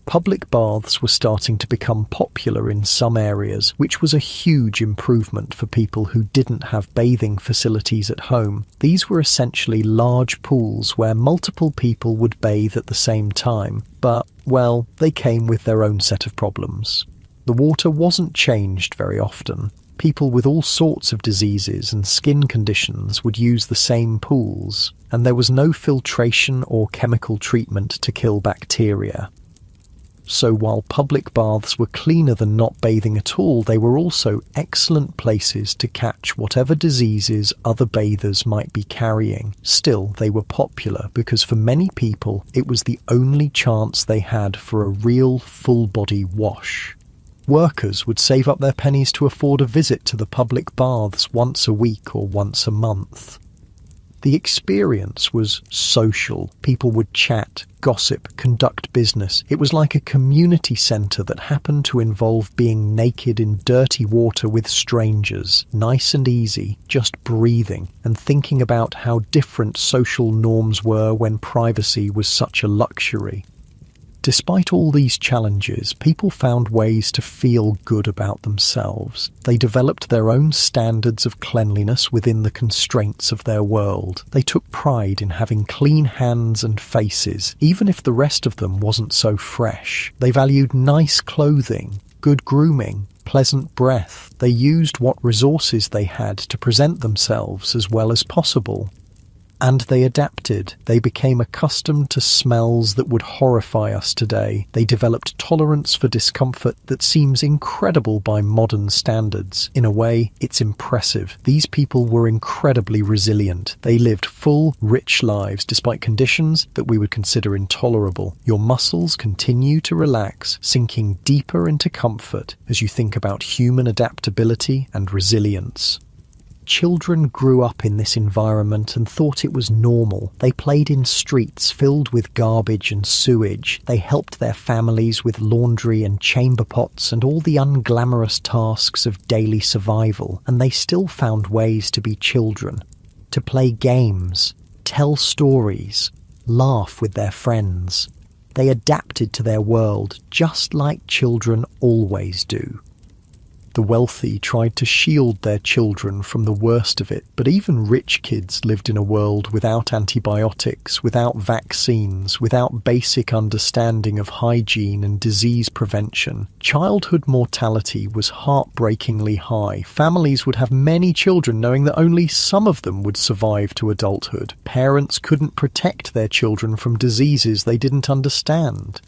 Public baths were starting to become popular in some areas, which was a huge improvement for people who didn't have bathing facilities at home. These were essentially large pools where multiple people would bathe at the same time, but, well, they came with their own set of problems. The water wasn't changed very often. People with all sorts of diseases and skin conditions would use the same pools, and there was no filtration or chemical treatment to kill bacteria. So while public baths were cleaner than not bathing at all, they were also excellent places to catch whatever diseases other bathers might be carrying. Still, they were popular because for many people it was the only chance they had for a real full-body wash. Workers would save up their pennies to afford a visit to the public baths once a week or once a month. The experience was social. People would chat, gossip, conduct business. It was like a community centre that happened to involve being naked in dirty water with strangers, nice and easy, just breathing and thinking about how different social norms were when privacy was such a luxury. Despite all these challenges, people found ways to feel good about themselves. They developed their own standards of cleanliness within the constraints of their world. They took pride in having clean hands and faces, even if the rest of them wasn't so fresh. They valued nice clothing, good grooming, pleasant breath. They used what resources they had to present themselves as well as possible. And they adapted. They became accustomed to smells that would horrify us today. They developed tolerance for discomfort that seems incredible by modern standards. In a way, it's impressive. These people were incredibly resilient. They lived full, rich lives despite conditions that we would consider intolerable. Your muscles continue to relax, sinking deeper into comfort as you think about human adaptability and resilience. Children grew up in this environment and thought it was normal. They played in streets filled with garbage and sewage. They helped their families with laundry and chamber pots and all the unglamorous tasks of daily survival. And they still found ways to be children, to play games, tell stories, laugh with their friends. They adapted to their world just like children always do. The wealthy tried to shield their children from the worst of it, but even rich kids lived in a world without antibiotics, without vaccines, without basic understanding of hygiene and disease prevention. Childhood mortality was heartbreakingly high. Families would have many children knowing that only some of them would survive to adulthood. Parents couldn't protect their children from diseases they didn't understand.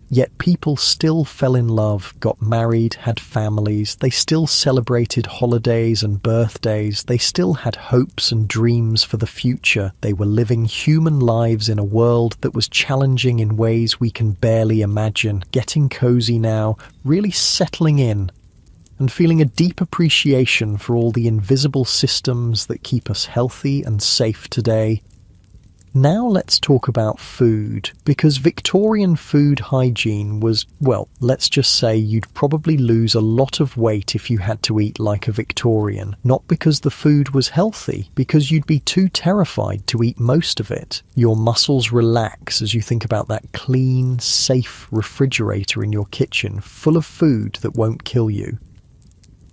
Yet people still fell in love, got married, had families. They still celebrated holidays and birthdays. They still had hopes and dreams for the future. They were living human lives in a world that was challenging in ways we can barely imagine. Getting cozy now, really settling in, and feeling a deep appreciation for all the invisible systems that keep us healthy and safe today. Now let's talk about food, because Victorian food hygiene was, well, let's just say you'd probably lose a lot of weight if you had to eat like a Victorian. Not because the food was healthy, because you'd be too terrified to eat most of it. Your muscles relax as you think about that clean, safe refrigerator in your kitchen, full of food that won't kill you.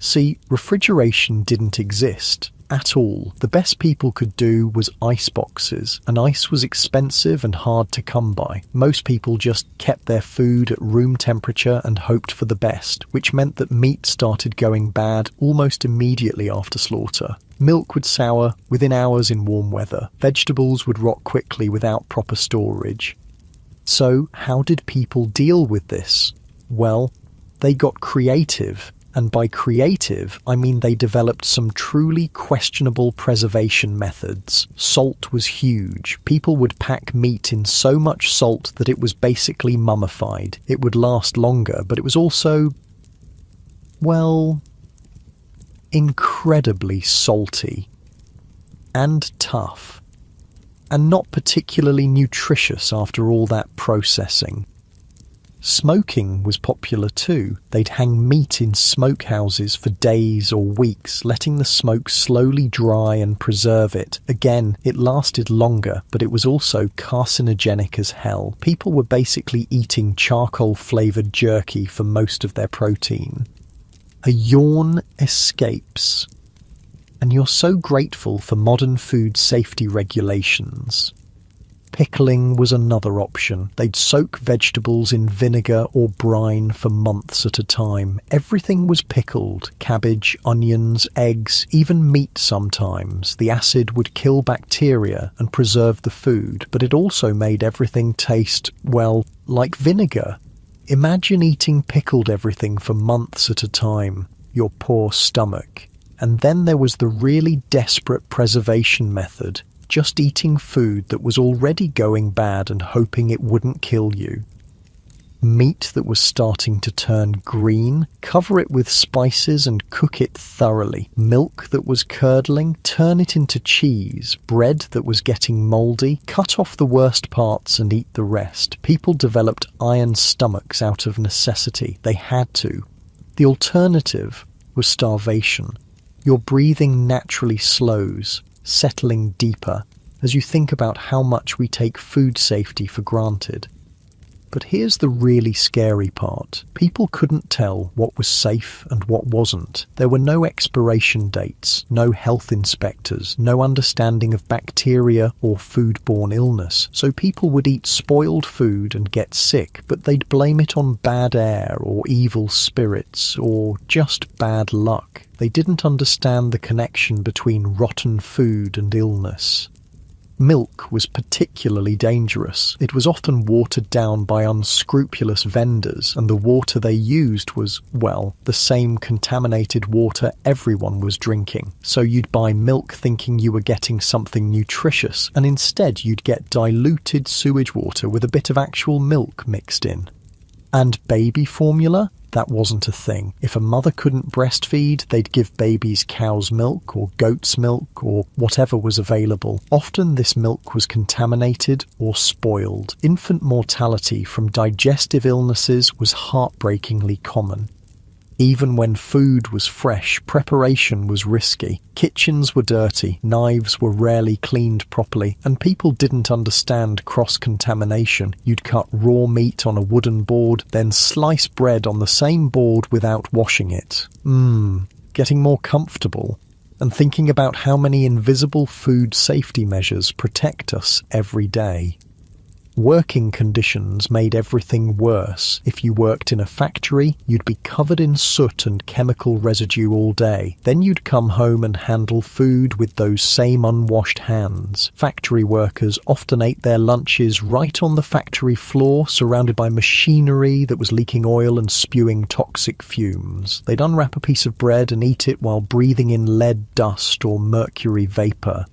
See, refrigeration didn't exist at all. The best people could do was ice boxes, and ice was expensive and hard to come by. Most people just kept their food at room temperature and hoped for the best, which meant that meat started going bad almost immediately after slaughter. Milk would sour within hours in warm weather. Vegetables would rot quickly without proper storage. So, how did people deal with this? Well, they got creative. And by creative, I mean they developed some truly questionable preservation methods. Salt was huge. People would pack meat in so much salt that it was basically mummified. It would last longer, but it was also, well, incredibly salty and tough, and not particularly nutritious after all that processing. Smoking was popular too. They'd hang meat in smokehouses for days or weeks, letting the smoke slowly dry and preserve it. Again, it lasted longer, but it was also carcinogenic as hell. People were basically eating charcoal-flavoured jerky for most of their protein. A yawn escapes. And you're so grateful for modern food safety regulations. Pickling was another option. They'd soak vegetables in vinegar or brine for months at a time. Everything was pickled. Cabbage, onions, eggs, even meat sometimes. The acid would kill bacteria and preserve the food, but it also made everything taste, well, like vinegar. Imagine eating pickled everything for months at a time. Your poor stomach. And then there was the really desperate preservation method. Just eating food that was already going bad and hoping it wouldn't kill you. Meat that was starting to turn green, cover it with spices and cook it thoroughly. Milk that was curdling, turn it into cheese. Bread that was getting mouldy, cut off the worst parts and eat the rest. People developed iron stomachs out of necessity. They had to. The alternative was starvation. Your breathing naturally slows, settling deeper as you think about how much we take food safety for granted. But here's the really scary part. People couldn't tell what was safe and what wasn't. There were no expiration dates, no health inspectors, no understanding of bacteria or foodborne illness. So people would eat spoiled food and get sick, but they'd blame it on bad air or evil spirits or just bad luck. They didn't understand the connection between rotten food and illness. Milk was particularly dangerous. It was often watered down by unscrupulous vendors, and the water they used was, well, the same contaminated water everyone was drinking. So you'd buy milk thinking you were getting something nutritious, and instead you'd get diluted sewage water with a bit of actual milk mixed in. And baby formula? That wasn't a thing. If a mother couldn't breastfeed, they'd give babies cow's milk or goat's milk or whatever was available. Often this milk was contaminated or spoiled. Infant mortality from digestive illnesses was heartbreakingly common. Even when food was fresh, preparation was risky. Kitchens were dirty, knives were rarely cleaned properly, and people didn't understand cross-contamination. You'd cut raw meat on a wooden board, then slice bread on the same board without washing it. Getting more comfortable, and thinking about how many invisible food safety measures protect us every day. Working conditions made everything worse. If you worked in a factory, you'd be covered in soot and chemical residue all day. Then you'd come home and handle food with those same unwashed hands. Factory workers often ate their lunches right on the factory floor, surrounded by machinery that was leaking oil and spewing toxic fumes. They'd unwrap a piece of bread and eat it while breathing in lead dust or mercury vapor.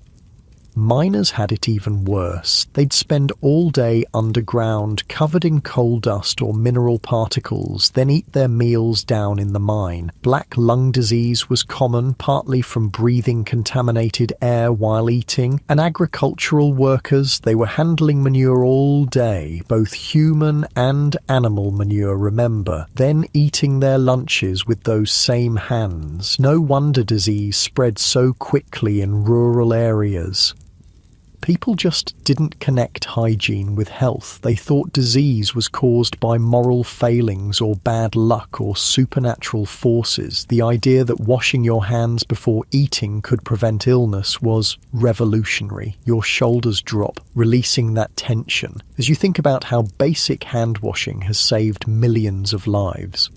Miners had it even worse. They'd spend all day underground, covered in coal dust or mineral particles, then eat their meals down in the mine. Black lung disease was common, partly from breathing contaminated air while eating. And agricultural workers, they were handling manure all day, both human and animal manure, remember, then eating their lunches with those same hands. No wonder disease spread so quickly in rural areas. People just didn't connect hygiene with health. They thought disease was caused by moral failings or bad luck or supernatural forces. The idea that washing your hands before eating could prevent illness was revolutionary. Your shoulders drop, releasing that tension, as you think about how basic hand washing has saved millions of lives.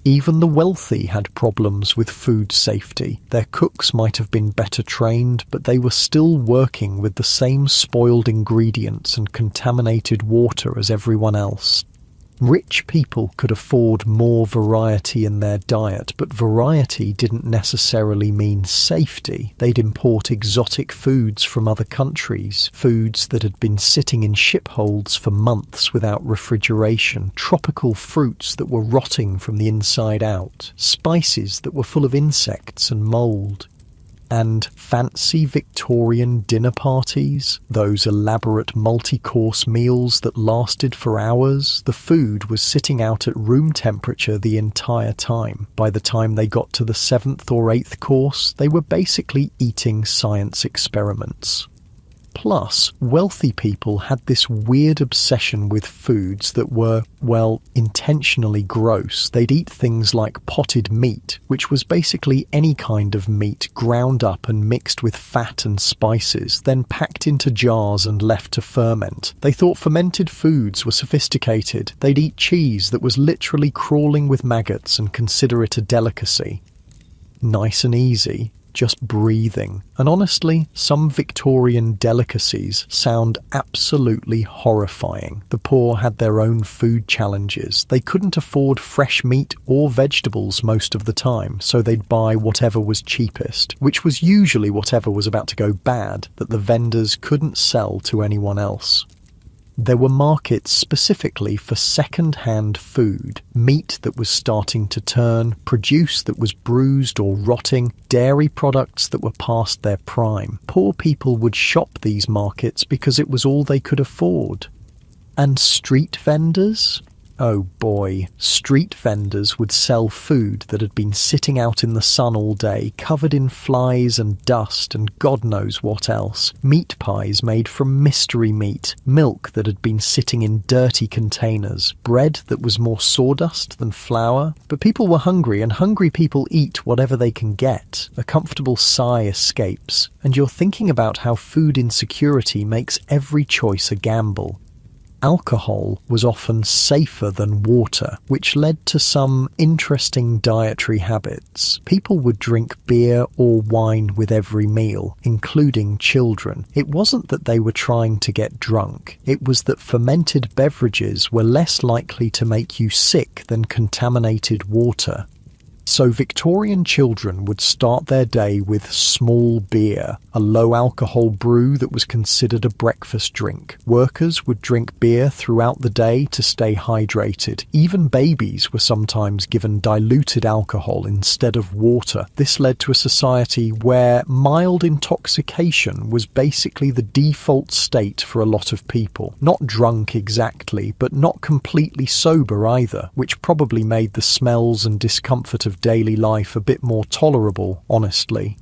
Even the wealthy had problems with food safety. Their cooks might have been better trained, but they were still working with the same spoiled ingredients and contaminated water as everyone else. Rich people could afford more variety in their diet, but variety didn't necessarily mean safety. They'd import exotic foods from other countries, foods that had been sitting in ship holds for months without refrigeration, tropical fruits that were rotting from the inside out, spices that were full of insects and mold. And fancy Victorian dinner parties, those elaborate multi-course meals that lasted for hours. The food was sitting out at room temperature the entire time. By the time they got to the 7th or 8th course, they were basically eating science experiments. Plus, wealthy people had this weird obsession with foods that were, well, intentionally gross. They'd eat things like potted meat, which was basically any kind of meat ground up and mixed with fat and spices, then packed into jars and left to ferment. They thought fermented foods were sophisticated. They'd eat cheese that was literally crawling with maggots and consider it a delicacy. Nice and easy. Just breathing. And honestly, some Victorian delicacies sound absolutely horrifying. The poor had their own food challenges. They couldn't afford fresh meat or vegetables most of the time, so they'd buy whatever was cheapest, which was usually whatever was about to go bad that the vendors couldn't sell to anyone else. There were markets specifically for second-hand food, meat that was starting to turn, produce that was bruised or rotting, dairy products that were past their prime. Poor people would shop these markets because it was all they could afford. And street vendors? Oh boy, street vendors would sell food that had been sitting out in the sun all day, covered in flies and dust and God knows what else. Meat pies made from mystery meat, milk that had been sitting in dirty containers, bread that was more sawdust than flour. But people were hungry, and hungry people eat whatever they can get. A comfortable sigh escapes, and you're thinking about how food insecurity makes every choice a gamble. Alcohol was often safer than water, which led to some interesting dietary habits. People would drink beer or wine with every meal, including children. It wasn't that they were trying to get drunk. It was that fermented beverages were less likely to make you sick than contaminated water. So Victorian children would start their day with small beer, a low-alcohol brew that was considered a breakfast drink. Workers would drink beer throughout the day to stay hydrated. Even babies were sometimes given diluted alcohol instead of water. This led to a society where mild intoxication was basically the default state for a lot of people. Not drunk exactly, but not completely sober either, which probably made the smells and discomfort of daily life a bit more tolerable, honestly.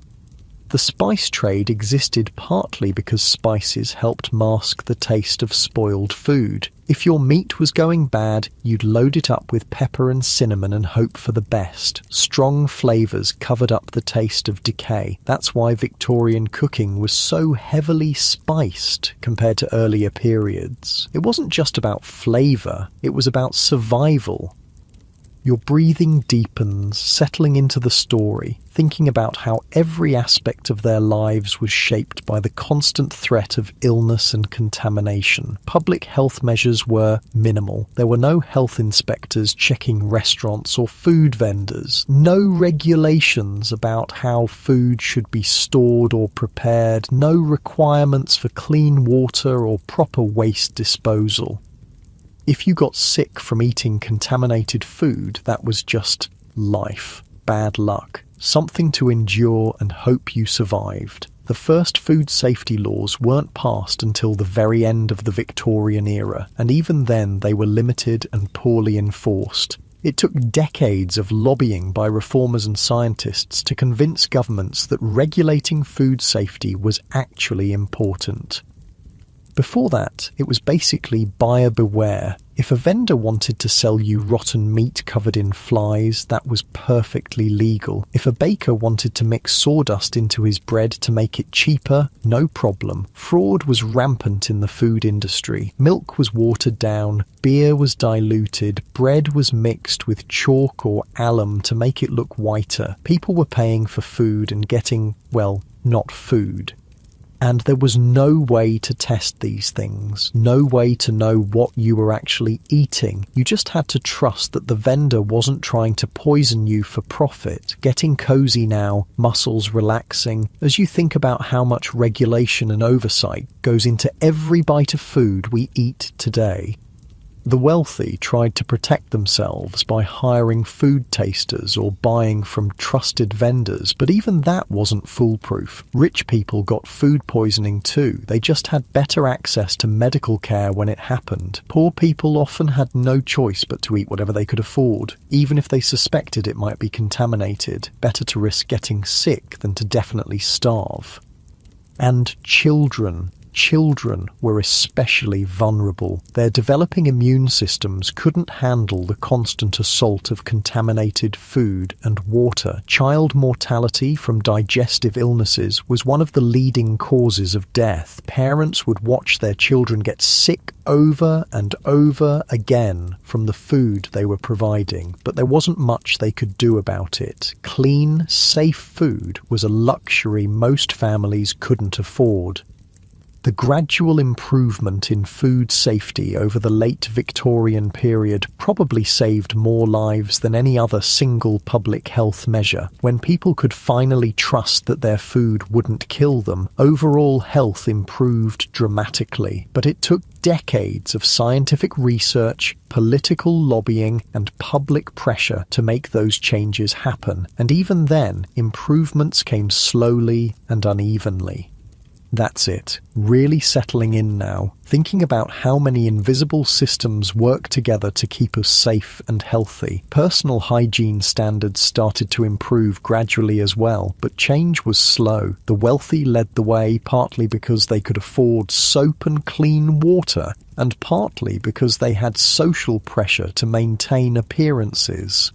The spice trade existed partly because spices helped mask the taste of spoiled food. If your meat was going bad, you'd load it up with pepper and cinnamon and hope for the best. Strong flavours covered up the taste of decay. That's why Victorian cooking was so heavily spiced compared to earlier periods. It wasn't just about flavour, it was about survival. Your breathing deepens, settling into the story, thinking about how every aspect of their lives was shaped by the constant threat of illness and contamination. Public health measures were minimal. There were no health inspectors checking restaurants or food vendors. No regulations about how food should be stored or prepared. No requirements for clean water or proper waste disposal. If you got sick from eating contaminated food, that was just life. Bad luck. Something to endure and hope you survived. The first food safety laws weren't passed until the very end of the Victorian era, and even then they were limited and poorly enforced. It took decades of lobbying by reformers and scientists to convince governments that regulating food safety was actually important. Before that, it was basically buyer beware. If a vendor wanted to sell you rotten meat covered in flies, that was perfectly legal. If a baker wanted to mix sawdust into his bread to make it cheaper, no problem. Fraud was rampant in the food industry. Milk was watered down, beer was diluted, bread was mixed with chalk or alum to make it look whiter. People were paying for food and getting, well, not food. And there was no way to test these things, no way to know what you were actually eating. You just had to trust that the vendor wasn't trying to poison you for profit. Getting cozy now, muscles relaxing, as you think about how much regulation and oversight goes into every bite of food we eat today. The wealthy tried to protect themselves by hiring food tasters or buying from trusted vendors, but even that wasn't foolproof. Rich people got food poisoning too. They just had better access to medical care when it happened. Poor people often had no choice but to eat whatever they could afford, even if they suspected it might be contaminated. Better to risk getting sick than to definitely starve. And children were especially vulnerable. Their developing immune systems couldn't handle the constant assault of contaminated food and water. Child mortality from digestive illnesses was one of the leading causes of death. Parents would watch their children get sick over and over again from the food they were providing, but there wasn't much they could do about it. Clean, safe food was a luxury most families couldn't afford. The gradual improvement in food safety over the late Victorian period probably saved more lives than any other single public health measure. When people could finally trust that their food wouldn't kill them, overall health improved dramatically. But it took decades of scientific research, political lobbying, and public pressure to make those changes happen. And even then, improvements came slowly and unevenly. That's it. Really settling in now, thinking about how many invisible systems work together to keep us safe and healthy. Personal hygiene standards started to improve gradually as well, but change was slow. The wealthy led the way, partly because they could afford soap and clean water, and partly because they had social pressure to maintain appearances.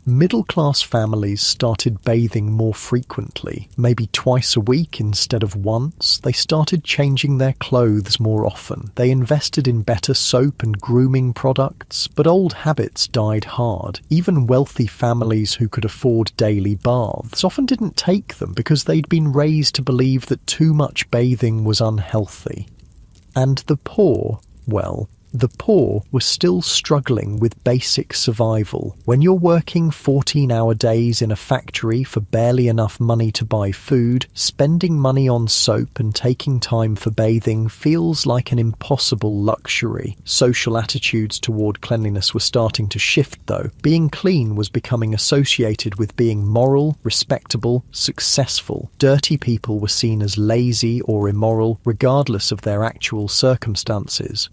Middle-class families started bathing more frequently, maybe twice a week instead of once. They started changing their clothes more often. They invested in better soap and grooming products, but old habits died hard. Even wealthy families who could afford daily baths often didn't take them because they'd been raised to believe that too much bathing was unhealthy. And the poor, well, the poor were still struggling with basic survival. When you're working 14-hour days in a factory for barely enough money to buy food, spending money on soap and taking time for bathing feels like an impossible luxury. Social attitudes toward cleanliness were starting to shift though. Being clean was becoming associated with being moral, respectable, successful. Dirty people were seen as lazy or immoral, regardless of their actual circumstances.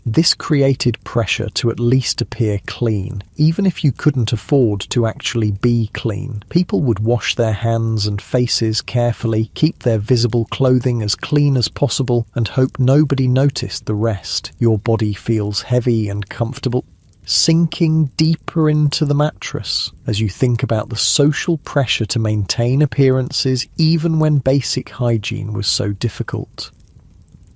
This created pressure to at least appear clean. Even if you couldn't afford to actually be clean, people would wash their hands and faces carefully, keep their visible clothing as clean as possible, and hope nobody noticed the rest. Your body feels heavy and comfortable, sinking deeper into the mattress as you think about the social pressure to maintain appearances even when basic hygiene was so difficult.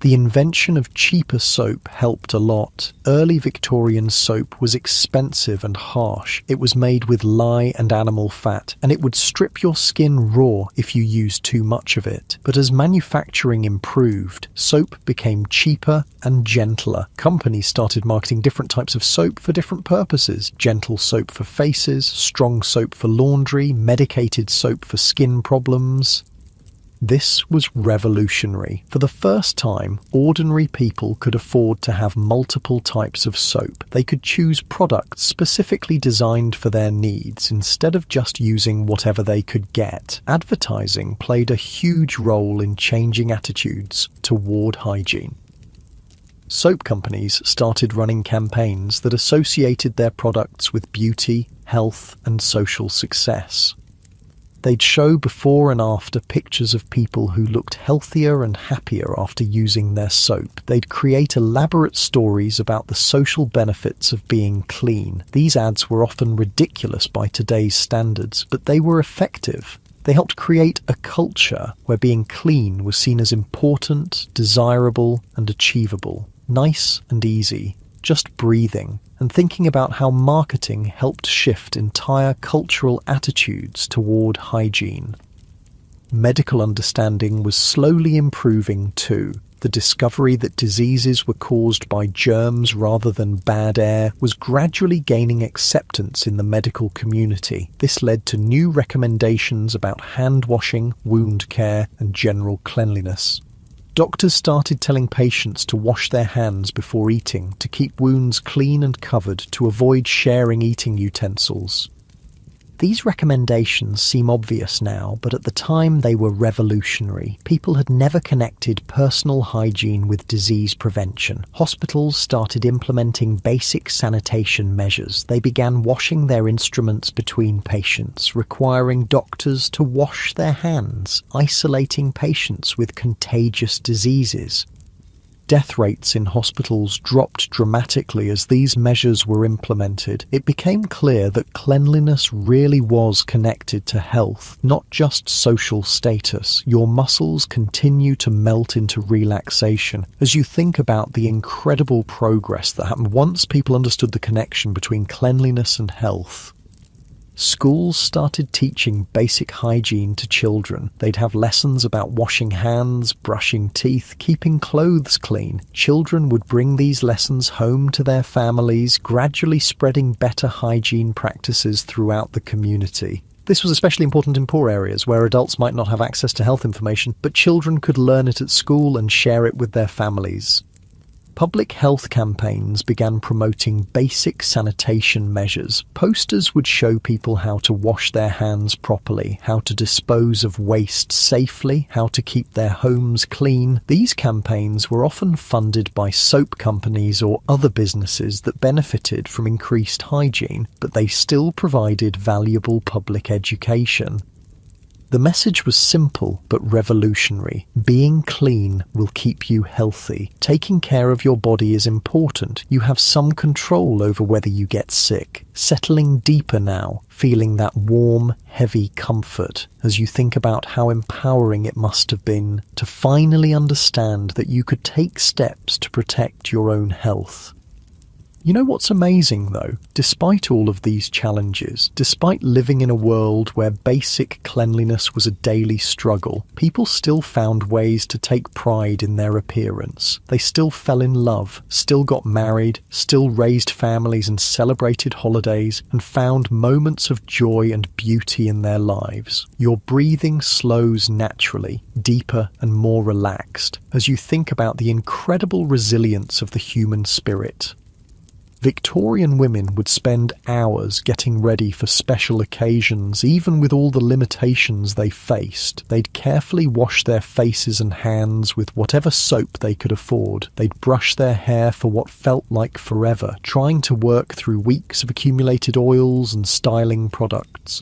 The invention of cheaper soap helped a lot. Early Victorian soap was expensive and harsh. It was made with lye and animal fat, and it would strip your skin raw if you used too much of it. But as manufacturing improved, soap became cheaper and gentler. Companies started marketing different types of soap for different purposes. Gentle soap for faces, strong soap for laundry, medicated soap for skin problems. This was revolutionary. For the first time, ordinary people could afford to have multiple types of soap. They could choose products specifically designed for their needs instead of just using whatever they could get. Advertising played a huge role in changing attitudes toward hygiene. Soap companies started running campaigns that associated their products with beauty, health, and social success. They'd show before and after pictures of people who looked healthier and happier after using their soap. They'd create elaborate stories about the social benefits of being clean. These ads were often ridiculous by today's standards, but they were effective. They helped create a culture where being clean was seen as important, desirable, and achievable. Nice and easy, just breathing. And thinking about how marketing helped shift entire cultural attitudes toward hygiene. Medical understanding was slowly improving too. The discovery that diseases were caused by germs rather than bad air was gradually gaining acceptance in the medical community. This led to new recommendations about hand washing, wound care, and general cleanliness. Doctors started telling patients to wash their hands before eating, to keep wounds clean and covered, to avoid sharing eating utensils. These recommendations seem obvious now, but at the time they were revolutionary. People had never connected personal hygiene with disease prevention. Hospitals started implementing basic sanitation measures. They began washing their instruments between patients, requiring doctors to wash their hands, isolating patients with contagious diseases. Death rates in hospitals dropped dramatically as these measures were implemented. It became clear that cleanliness really was connected to health, not just social status. Your muscles continue to melt into relaxation as you think about the incredible progress that happened once people understood the connection between cleanliness and health. Schools started teaching basic hygiene to children. They'd have lessons about washing hands, brushing teeth, keeping clothes clean. Children would bring these lessons home to their families, gradually spreading better hygiene practices throughout the community. This was especially important in poor areas where adults might not have access to health information, but children could learn it at school and share it with their families. Public health campaigns began promoting basic sanitation measures. Posters would show people how to wash their hands properly, how to dispose of waste safely, how to keep their homes clean. These campaigns were often funded by soap companies or other businesses that benefited from increased hygiene, but they still provided valuable public education. The message was simple but revolutionary. Being clean will keep you healthy. Taking care of your body is important. You have some control over whether you get sick. Settling deeper now, feeling that warm, heavy comfort as you think about how empowering it must have been to finally understand that you could take steps to protect your own health. You know what's amazing though? Despite all of these challenges, despite living in a world where basic cleanliness was a daily struggle, people still found ways to take pride in their appearance. They still fell in love, still got married, still raised families and celebrated holidays, and found moments of joy and beauty in their lives. Your breathing slows naturally, deeper and more relaxed, as you think about the incredible resilience of the human spirit. Victorian women would spend hours getting ready for special occasions, even with all the limitations they faced. They'd carefully wash their faces and hands with whatever soap they could afford. They'd brush their hair for what felt like forever, trying to work through weeks of accumulated oils and styling products.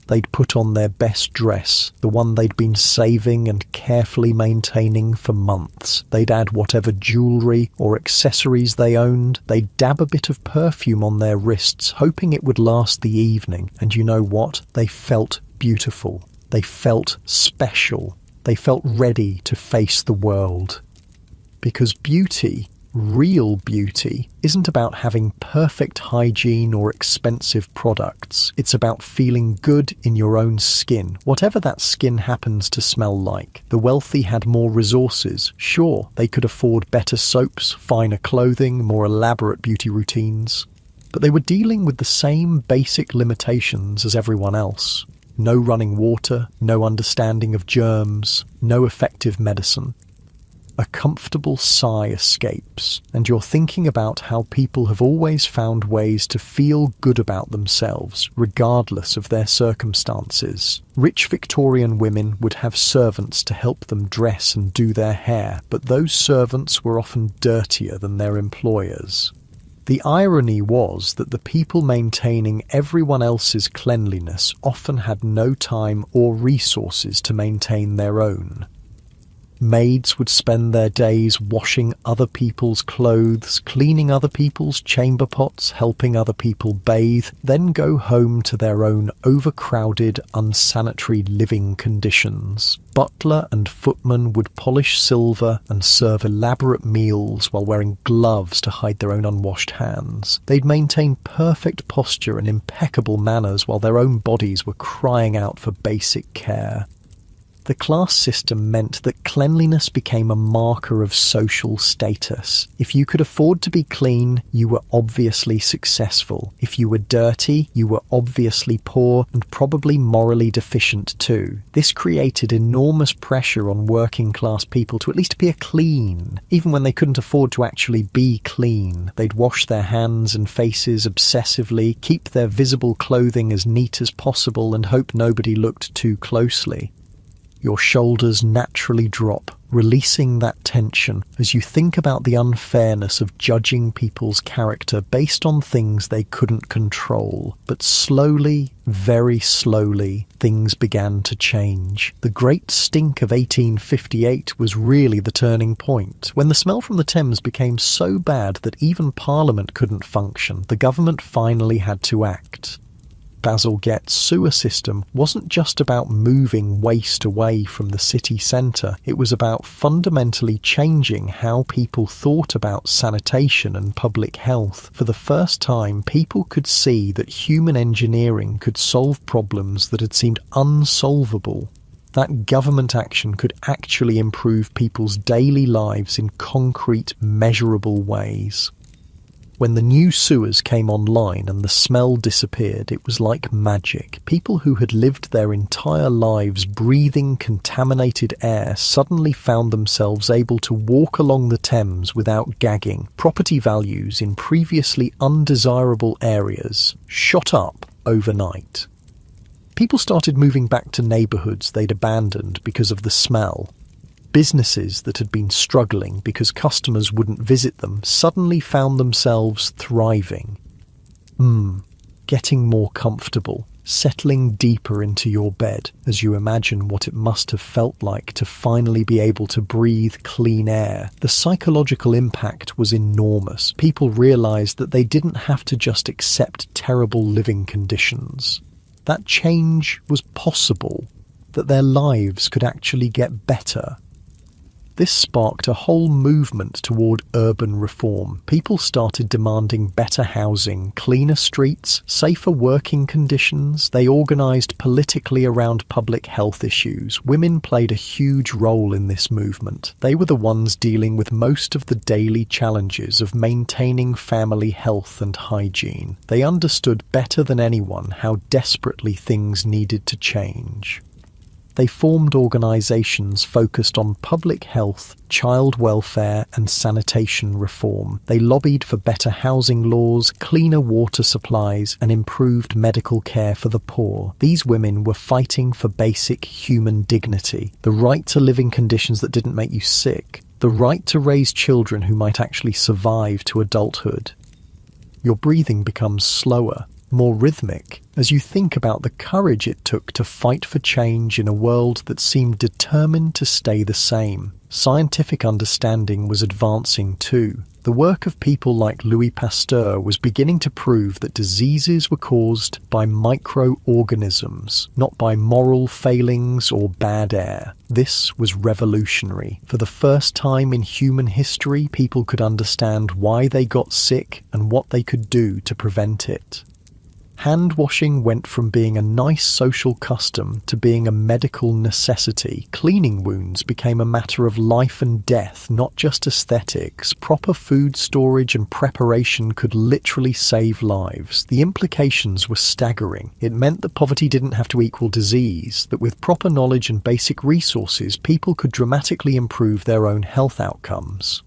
They'd put on their best dress, the one they'd been saving and carefully maintaining for months. They'd add whatever jewellery or accessories they owned. They'd dab a bit of perfume on their wrists, hoping it would last the evening. And you know what? They felt beautiful. They felt special. They felt ready to face the world. Because beauty, real beauty, isn't about having perfect hygiene or expensive products. It's about feeling good in your own skin, whatever that skin happens to smell like. The wealthy had more resources. Sure, they could afford better soaps, finer clothing, more elaborate beauty routines. But they were dealing with the same basic limitations as everyone else. No running water, no understanding of germs, no effective medicine. A comfortable sigh escapes, and you're thinking about how people have always found ways to feel good about themselves, regardless of their circumstances. Rich Victorian women would have servants to help them dress and do their hair, but those servants were often dirtier than their employers. The irony was that the people maintaining everyone else's cleanliness often had no time or resources to maintain their own. Maids would spend their days washing other people's clothes, cleaning other people's chamber pots, helping other people bathe, then go home to their own overcrowded, unsanitary living conditions. Butler and footman would polish silver and serve elaborate meals while wearing gloves to hide their own unwashed hands. They'd maintain perfect posture and impeccable manners while their own bodies were crying out for basic care. The class system meant that cleanliness became a marker of social status. If you could afford to be clean, you were obviously successful. If you were dirty, you were obviously poor and probably morally deficient too. This created enormous pressure on working class people to at least appear clean. Even when they couldn't afford to actually be clean, they'd wash their hands and faces obsessively, keep their visible clothing as neat as possible, and hope nobody looked too closely. Your shoulders naturally drop, releasing that tension as you think about the unfairness of judging people's character based on things they couldn't control. But slowly, very slowly, things began to change. The Great Stink of 1858 was really the turning point. When the smell from the Thames became so bad that even Parliament couldn't function, the government finally had to act. Bazalgette's sewer system wasn't just about moving waste away from the city centre, it was about fundamentally changing how people thought about sanitation and public health. For the first time, people could see that human engineering could solve problems that had seemed unsolvable. That government action could actually improve people's daily lives in concrete, measurable ways. When the new sewers came online and the smell disappeared, it was like magic. People who had lived their entire lives breathing contaminated air suddenly found themselves able to walk along the Thames without gagging. Property values in previously undesirable areas shot up overnight. People started moving back to neighbourhoods they'd abandoned because of the smell. Businesses that had been struggling because customers wouldn't visit them suddenly found themselves thriving. Getting more comfortable, settling deeper into your bed as you imagine what it must have felt like to finally be able to breathe clean air. The psychological impact was enormous. People realised that they didn't have to just accept terrible living conditions. That change was possible, that their lives could actually get better. This sparked a whole movement toward urban reform. People started demanding better housing, cleaner streets, safer working conditions. They organised politically around public health issues. Women played a huge role in this movement. They were the ones dealing with most of the daily challenges of maintaining family health and hygiene. They understood better than anyone how desperately things needed to change. They formed organisations focused on public health, child welfare and sanitation reform. They lobbied for better housing laws, cleaner water supplies and improved medical care for the poor. These women were fighting for basic human dignity, the right to live in conditions that didn't make you sick, the right to raise children who might actually survive to adulthood. Your breathing becomes slower, more rhythmic, as you think about the courage it took to fight for change in a world that seemed determined to stay the same. Scientific understanding was advancing too. The work of people like Louis Pasteur was beginning to prove that diseases were caused by microorganisms, not by moral failings or bad air. This was revolutionary. For the first time in human history, people could understand why they got sick and what they could do to prevent it. Hand washing went from being a nice social custom to being a medical necessity. Cleaning wounds became a matter of life and death, not just aesthetics. Proper food storage and preparation could literally save lives. The implications were staggering. It meant that poverty didn't have to equal disease, that with proper knowledge and basic resources, people could dramatically improve their own health outcomes.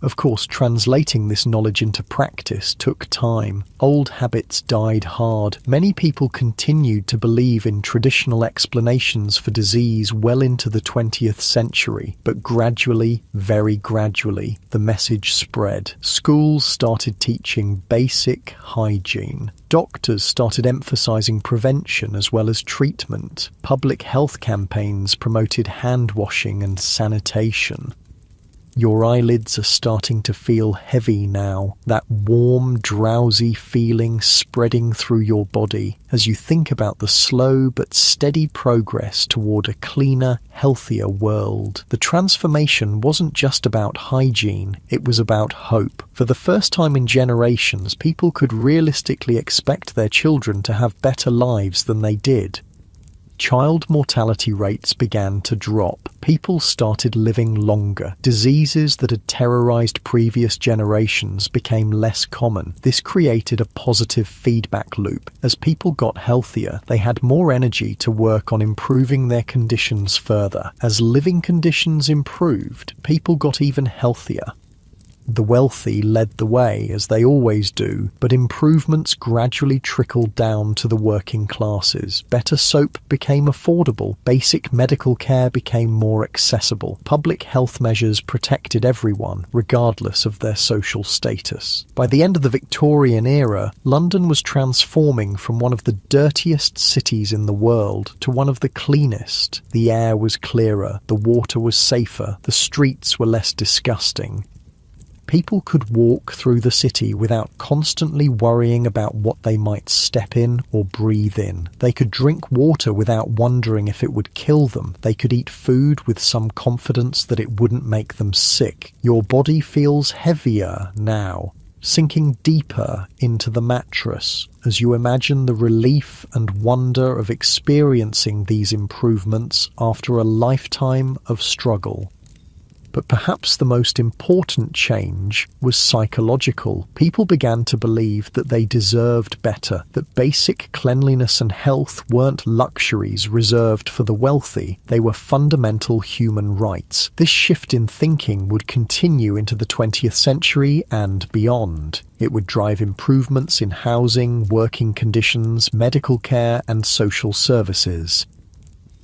Of course, translating this knowledge into practice took time. Old habits died hard. Many people continued to believe in traditional explanations for disease well into the 20th century, but gradually, very gradually, the message spread. Schools started teaching basic hygiene. Doctors started emphasizing prevention as well as treatment. Public health campaigns promoted hand washing and sanitation. Your eyelids are starting to feel heavy now, that warm, drowsy feeling spreading through your body as you think about the slow but steady progress toward a cleaner, healthier world. The transformation wasn't just about hygiene, it was about hope. For the first time in generations, people could realistically expect their children to have better lives than they did. Child mortality rates began to drop. People started living longer. Diseases that had terrorized previous generations became less common. This created a positive feedback loop. As people got healthier, they had more energy to work on improving their conditions further. As living conditions improved, people got even healthier. The wealthy led the way, as they always do, but improvements gradually trickled down to the working classes. Better soap became affordable, basic medical care became more accessible, public health measures protected everyone, regardless of their social status. By the end of the Victorian era, London was transforming from one of the dirtiest cities in the world to one of the cleanest. The air was clearer, the water was safer, the streets were less disgusting. People could walk through the city without constantly worrying about what they might step in or breathe in. They could drink water without wondering if it would kill them. They could eat food with some confidence that it wouldn't make them sick. Your body feels heavier now, sinking deeper into the mattress as you imagine the relief and wonder of experiencing these improvements after a lifetime of struggle. But perhaps the most important change was psychological. People began to believe that they deserved better, that basic cleanliness and health weren't luxuries reserved for the wealthy, they were fundamental human rights. This shift in thinking would continue into the 20th century and beyond. It would drive improvements in housing, working conditions, medical care, and social services.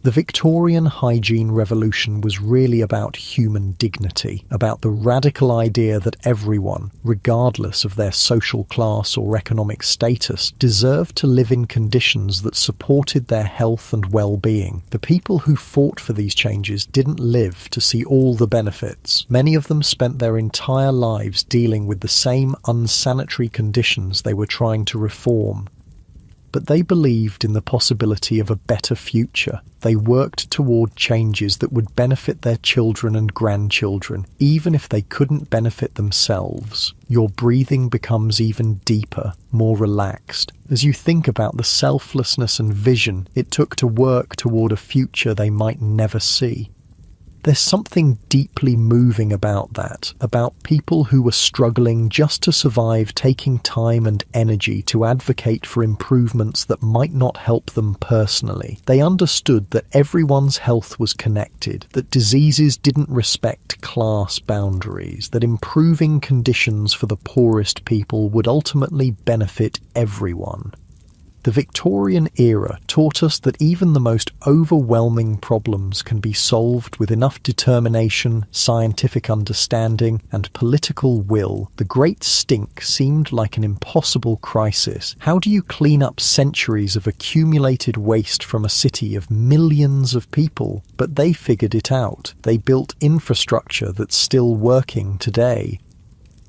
The Victorian hygiene revolution was really about human dignity, about the radical idea that everyone, regardless of their social class or economic status, deserved to live in conditions that supported their health and well-being. The people who fought for these changes didn't live to see all the benefits. Many of them spent their entire lives dealing with the same unsanitary conditions they were trying to reform. But they believed in the possibility of a better future. They worked toward changes that would benefit their children and grandchildren, even if they couldn't benefit themselves. Your breathing becomes even deeper, more relaxed, as you think about the selflessness and vision it took to work toward a future they might never see. There's something deeply moving about that, about people who were struggling just to survive, taking time and energy to advocate for improvements that might not help them personally. They understood that everyone's health was connected, that diseases didn't respect class boundaries, that improving conditions for the poorest people would ultimately benefit everyone. The Victorian era taught us that even the most overwhelming problems can be solved with enough determination, scientific understanding, and political will. The Great Stink seemed like an impossible crisis. How do you clean up centuries of accumulated waste from a city of millions of people? But they figured it out. They built infrastructure that's still working today.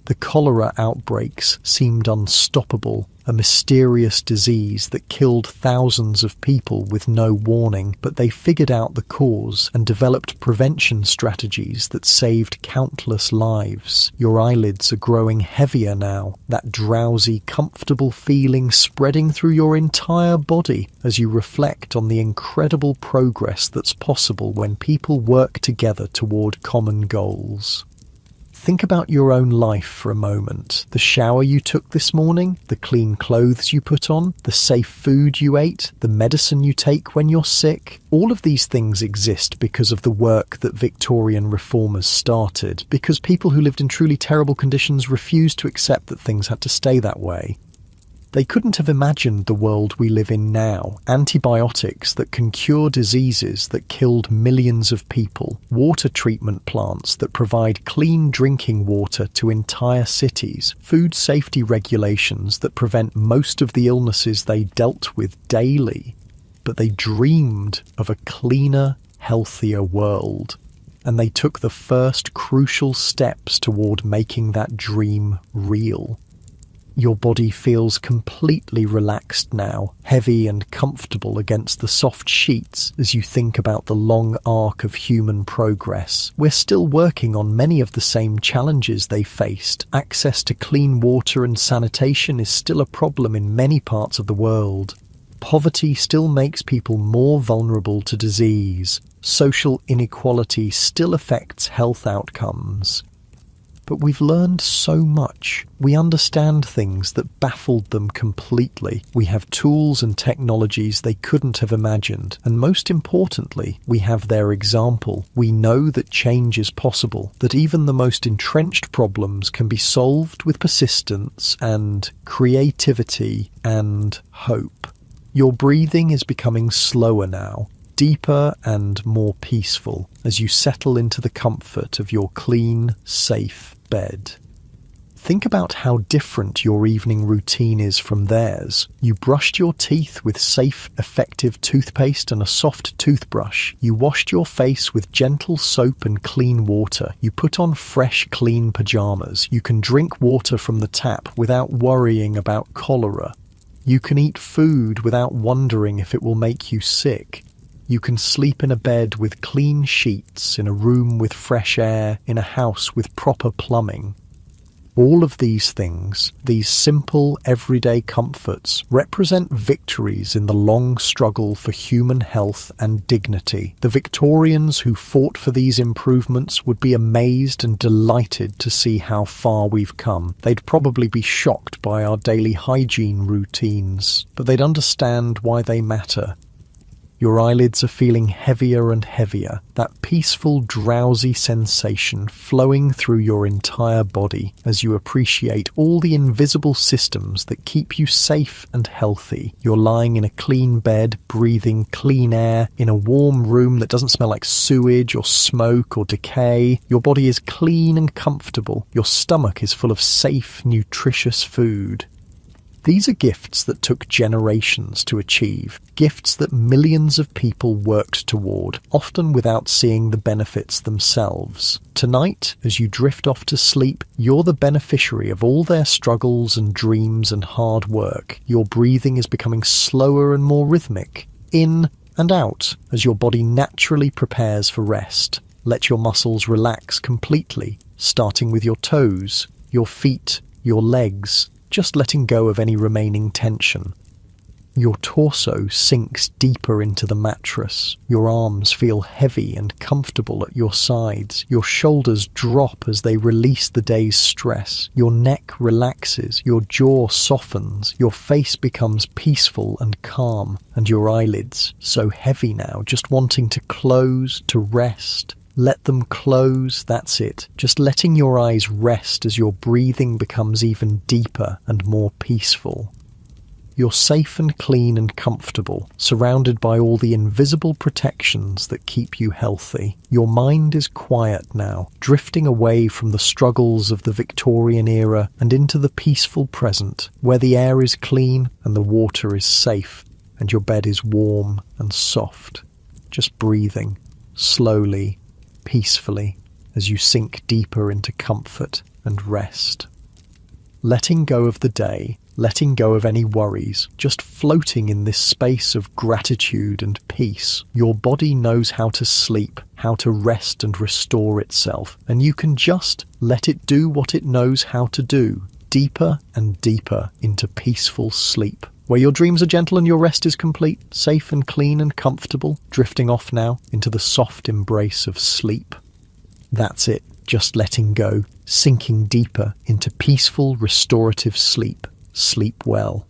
The cholera outbreaks seemed unstoppable, a mysterious disease that killed thousands of people with no warning, but they figured out the cause and developed prevention strategies that saved countless lives. Your eyelids are growing heavier now, that drowsy, comfortable feeling spreading through your entire body as you reflect on the incredible progress that's possible when people work together toward common goals. Think about your own life for a moment. The shower you took this morning, the clean clothes you put on, the safe food you ate, the medicine you take when you're sick. All of these things exist because of the work that Victorian reformers started, because people who lived in truly terrible conditions refused to accept that things had to stay that way. They couldn't have imagined the world we live in now. Antibiotics that can cure diseases that killed millions of people. Water treatment plants that provide clean drinking water to entire cities. Food safety regulations that prevent most of the illnesses they dealt with daily. But they dreamed of a cleaner, healthier world. And they took the first crucial steps toward making that dream real. Your body feels completely relaxed now, heavy and comfortable against the soft sheets as you think about the long arc of human progress. We're still working on many of the same challenges they faced. Access to clean water and sanitation is still a problem in many parts of the world. Poverty still makes people more vulnerable to disease. Social inequality still affects health outcomes. But we've learned so much. We understand things that baffled them completely. We have tools and technologies they couldn't have imagined. And most importantly, we have their example. We know that change is possible, that even the most entrenched problems can be solved with persistence and creativity and hope. Your breathing is becoming slower now, deeper and more peaceful as you settle into the comfort of your clean, safe bed. Think about how different your evening routine is from theirs. You brushed your teeth with safe, effective toothpaste and a soft toothbrush. You washed your face with gentle soap and clean water. You put on fresh, clean pajamas. You can drink water from the tap without worrying about cholera. You can eat food without wondering if it will make you sick. You can sleep in a bed with clean sheets, in a room with fresh air, in a house with proper plumbing. All of these things, these simple, everyday comforts, represent victories in the long struggle for human health and dignity. The Victorians who fought for these improvements would be amazed and delighted to see how far we've come. They'd probably be shocked by our daily hygiene routines, but they'd understand why they matter. Your eyelids are feeling heavier and heavier, that peaceful, drowsy sensation flowing through your entire body as you appreciate all the invisible systems that keep you safe and healthy. You're lying in a clean bed, breathing clean air, in a warm room that doesn't smell like sewage or smoke or decay. Your body is clean and comfortable. Your stomach is full of safe, nutritious food. These are gifts that took generations to achieve, gifts that millions of people worked toward, often without seeing the benefits themselves. Tonight, as you drift off to sleep, you're the beneficiary of all their struggles and dreams and hard work. Your breathing is becoming slower and more rhythmic, in and out, as your body naturally prepares for rest. Let your muscles relax completely, starting with your toes, your feet, your legs, just letting go of any remaining tension. Your torso sinks deeper into the mattress. Your arms feel heavy and comfortable at your sides. Your shoulders drop as they release the day's stress. Your neck relaxes. Your jaw softens. Your face becomes peaceful and calm. And your eyelids, so heavy now, just wanting to close, to rest. Let them close, that's it. Just letting your eyes rest as your breathing becomes even deeper and more peaceful. You're safe and clean and comfortable, surrounded by all the invisible protections that keep you healthy. Your mind is quiet now, drifting away from the struggles of the Victorian era and into the peaceful present, where the air is clean and the water is safe, and your bed is warm and soft. Just breathing, slowly, peacefully, as you sink deeper into comfort and rest. Letting go of the day, letting go of any worries, just floating in this space of gratitude and peace. Your body knows how to sleep, how to rest and restore itself, and you can just let it do what it knows how to do, deeper and deeper into peaceful sleep, where your dreams are gentle and your rest is complete, safe and clean and comfortable, drifting off now into the soft embrace of sleep. That's it, just letting go, sinking deeper into peaceful, restorative sleep. Sleep well.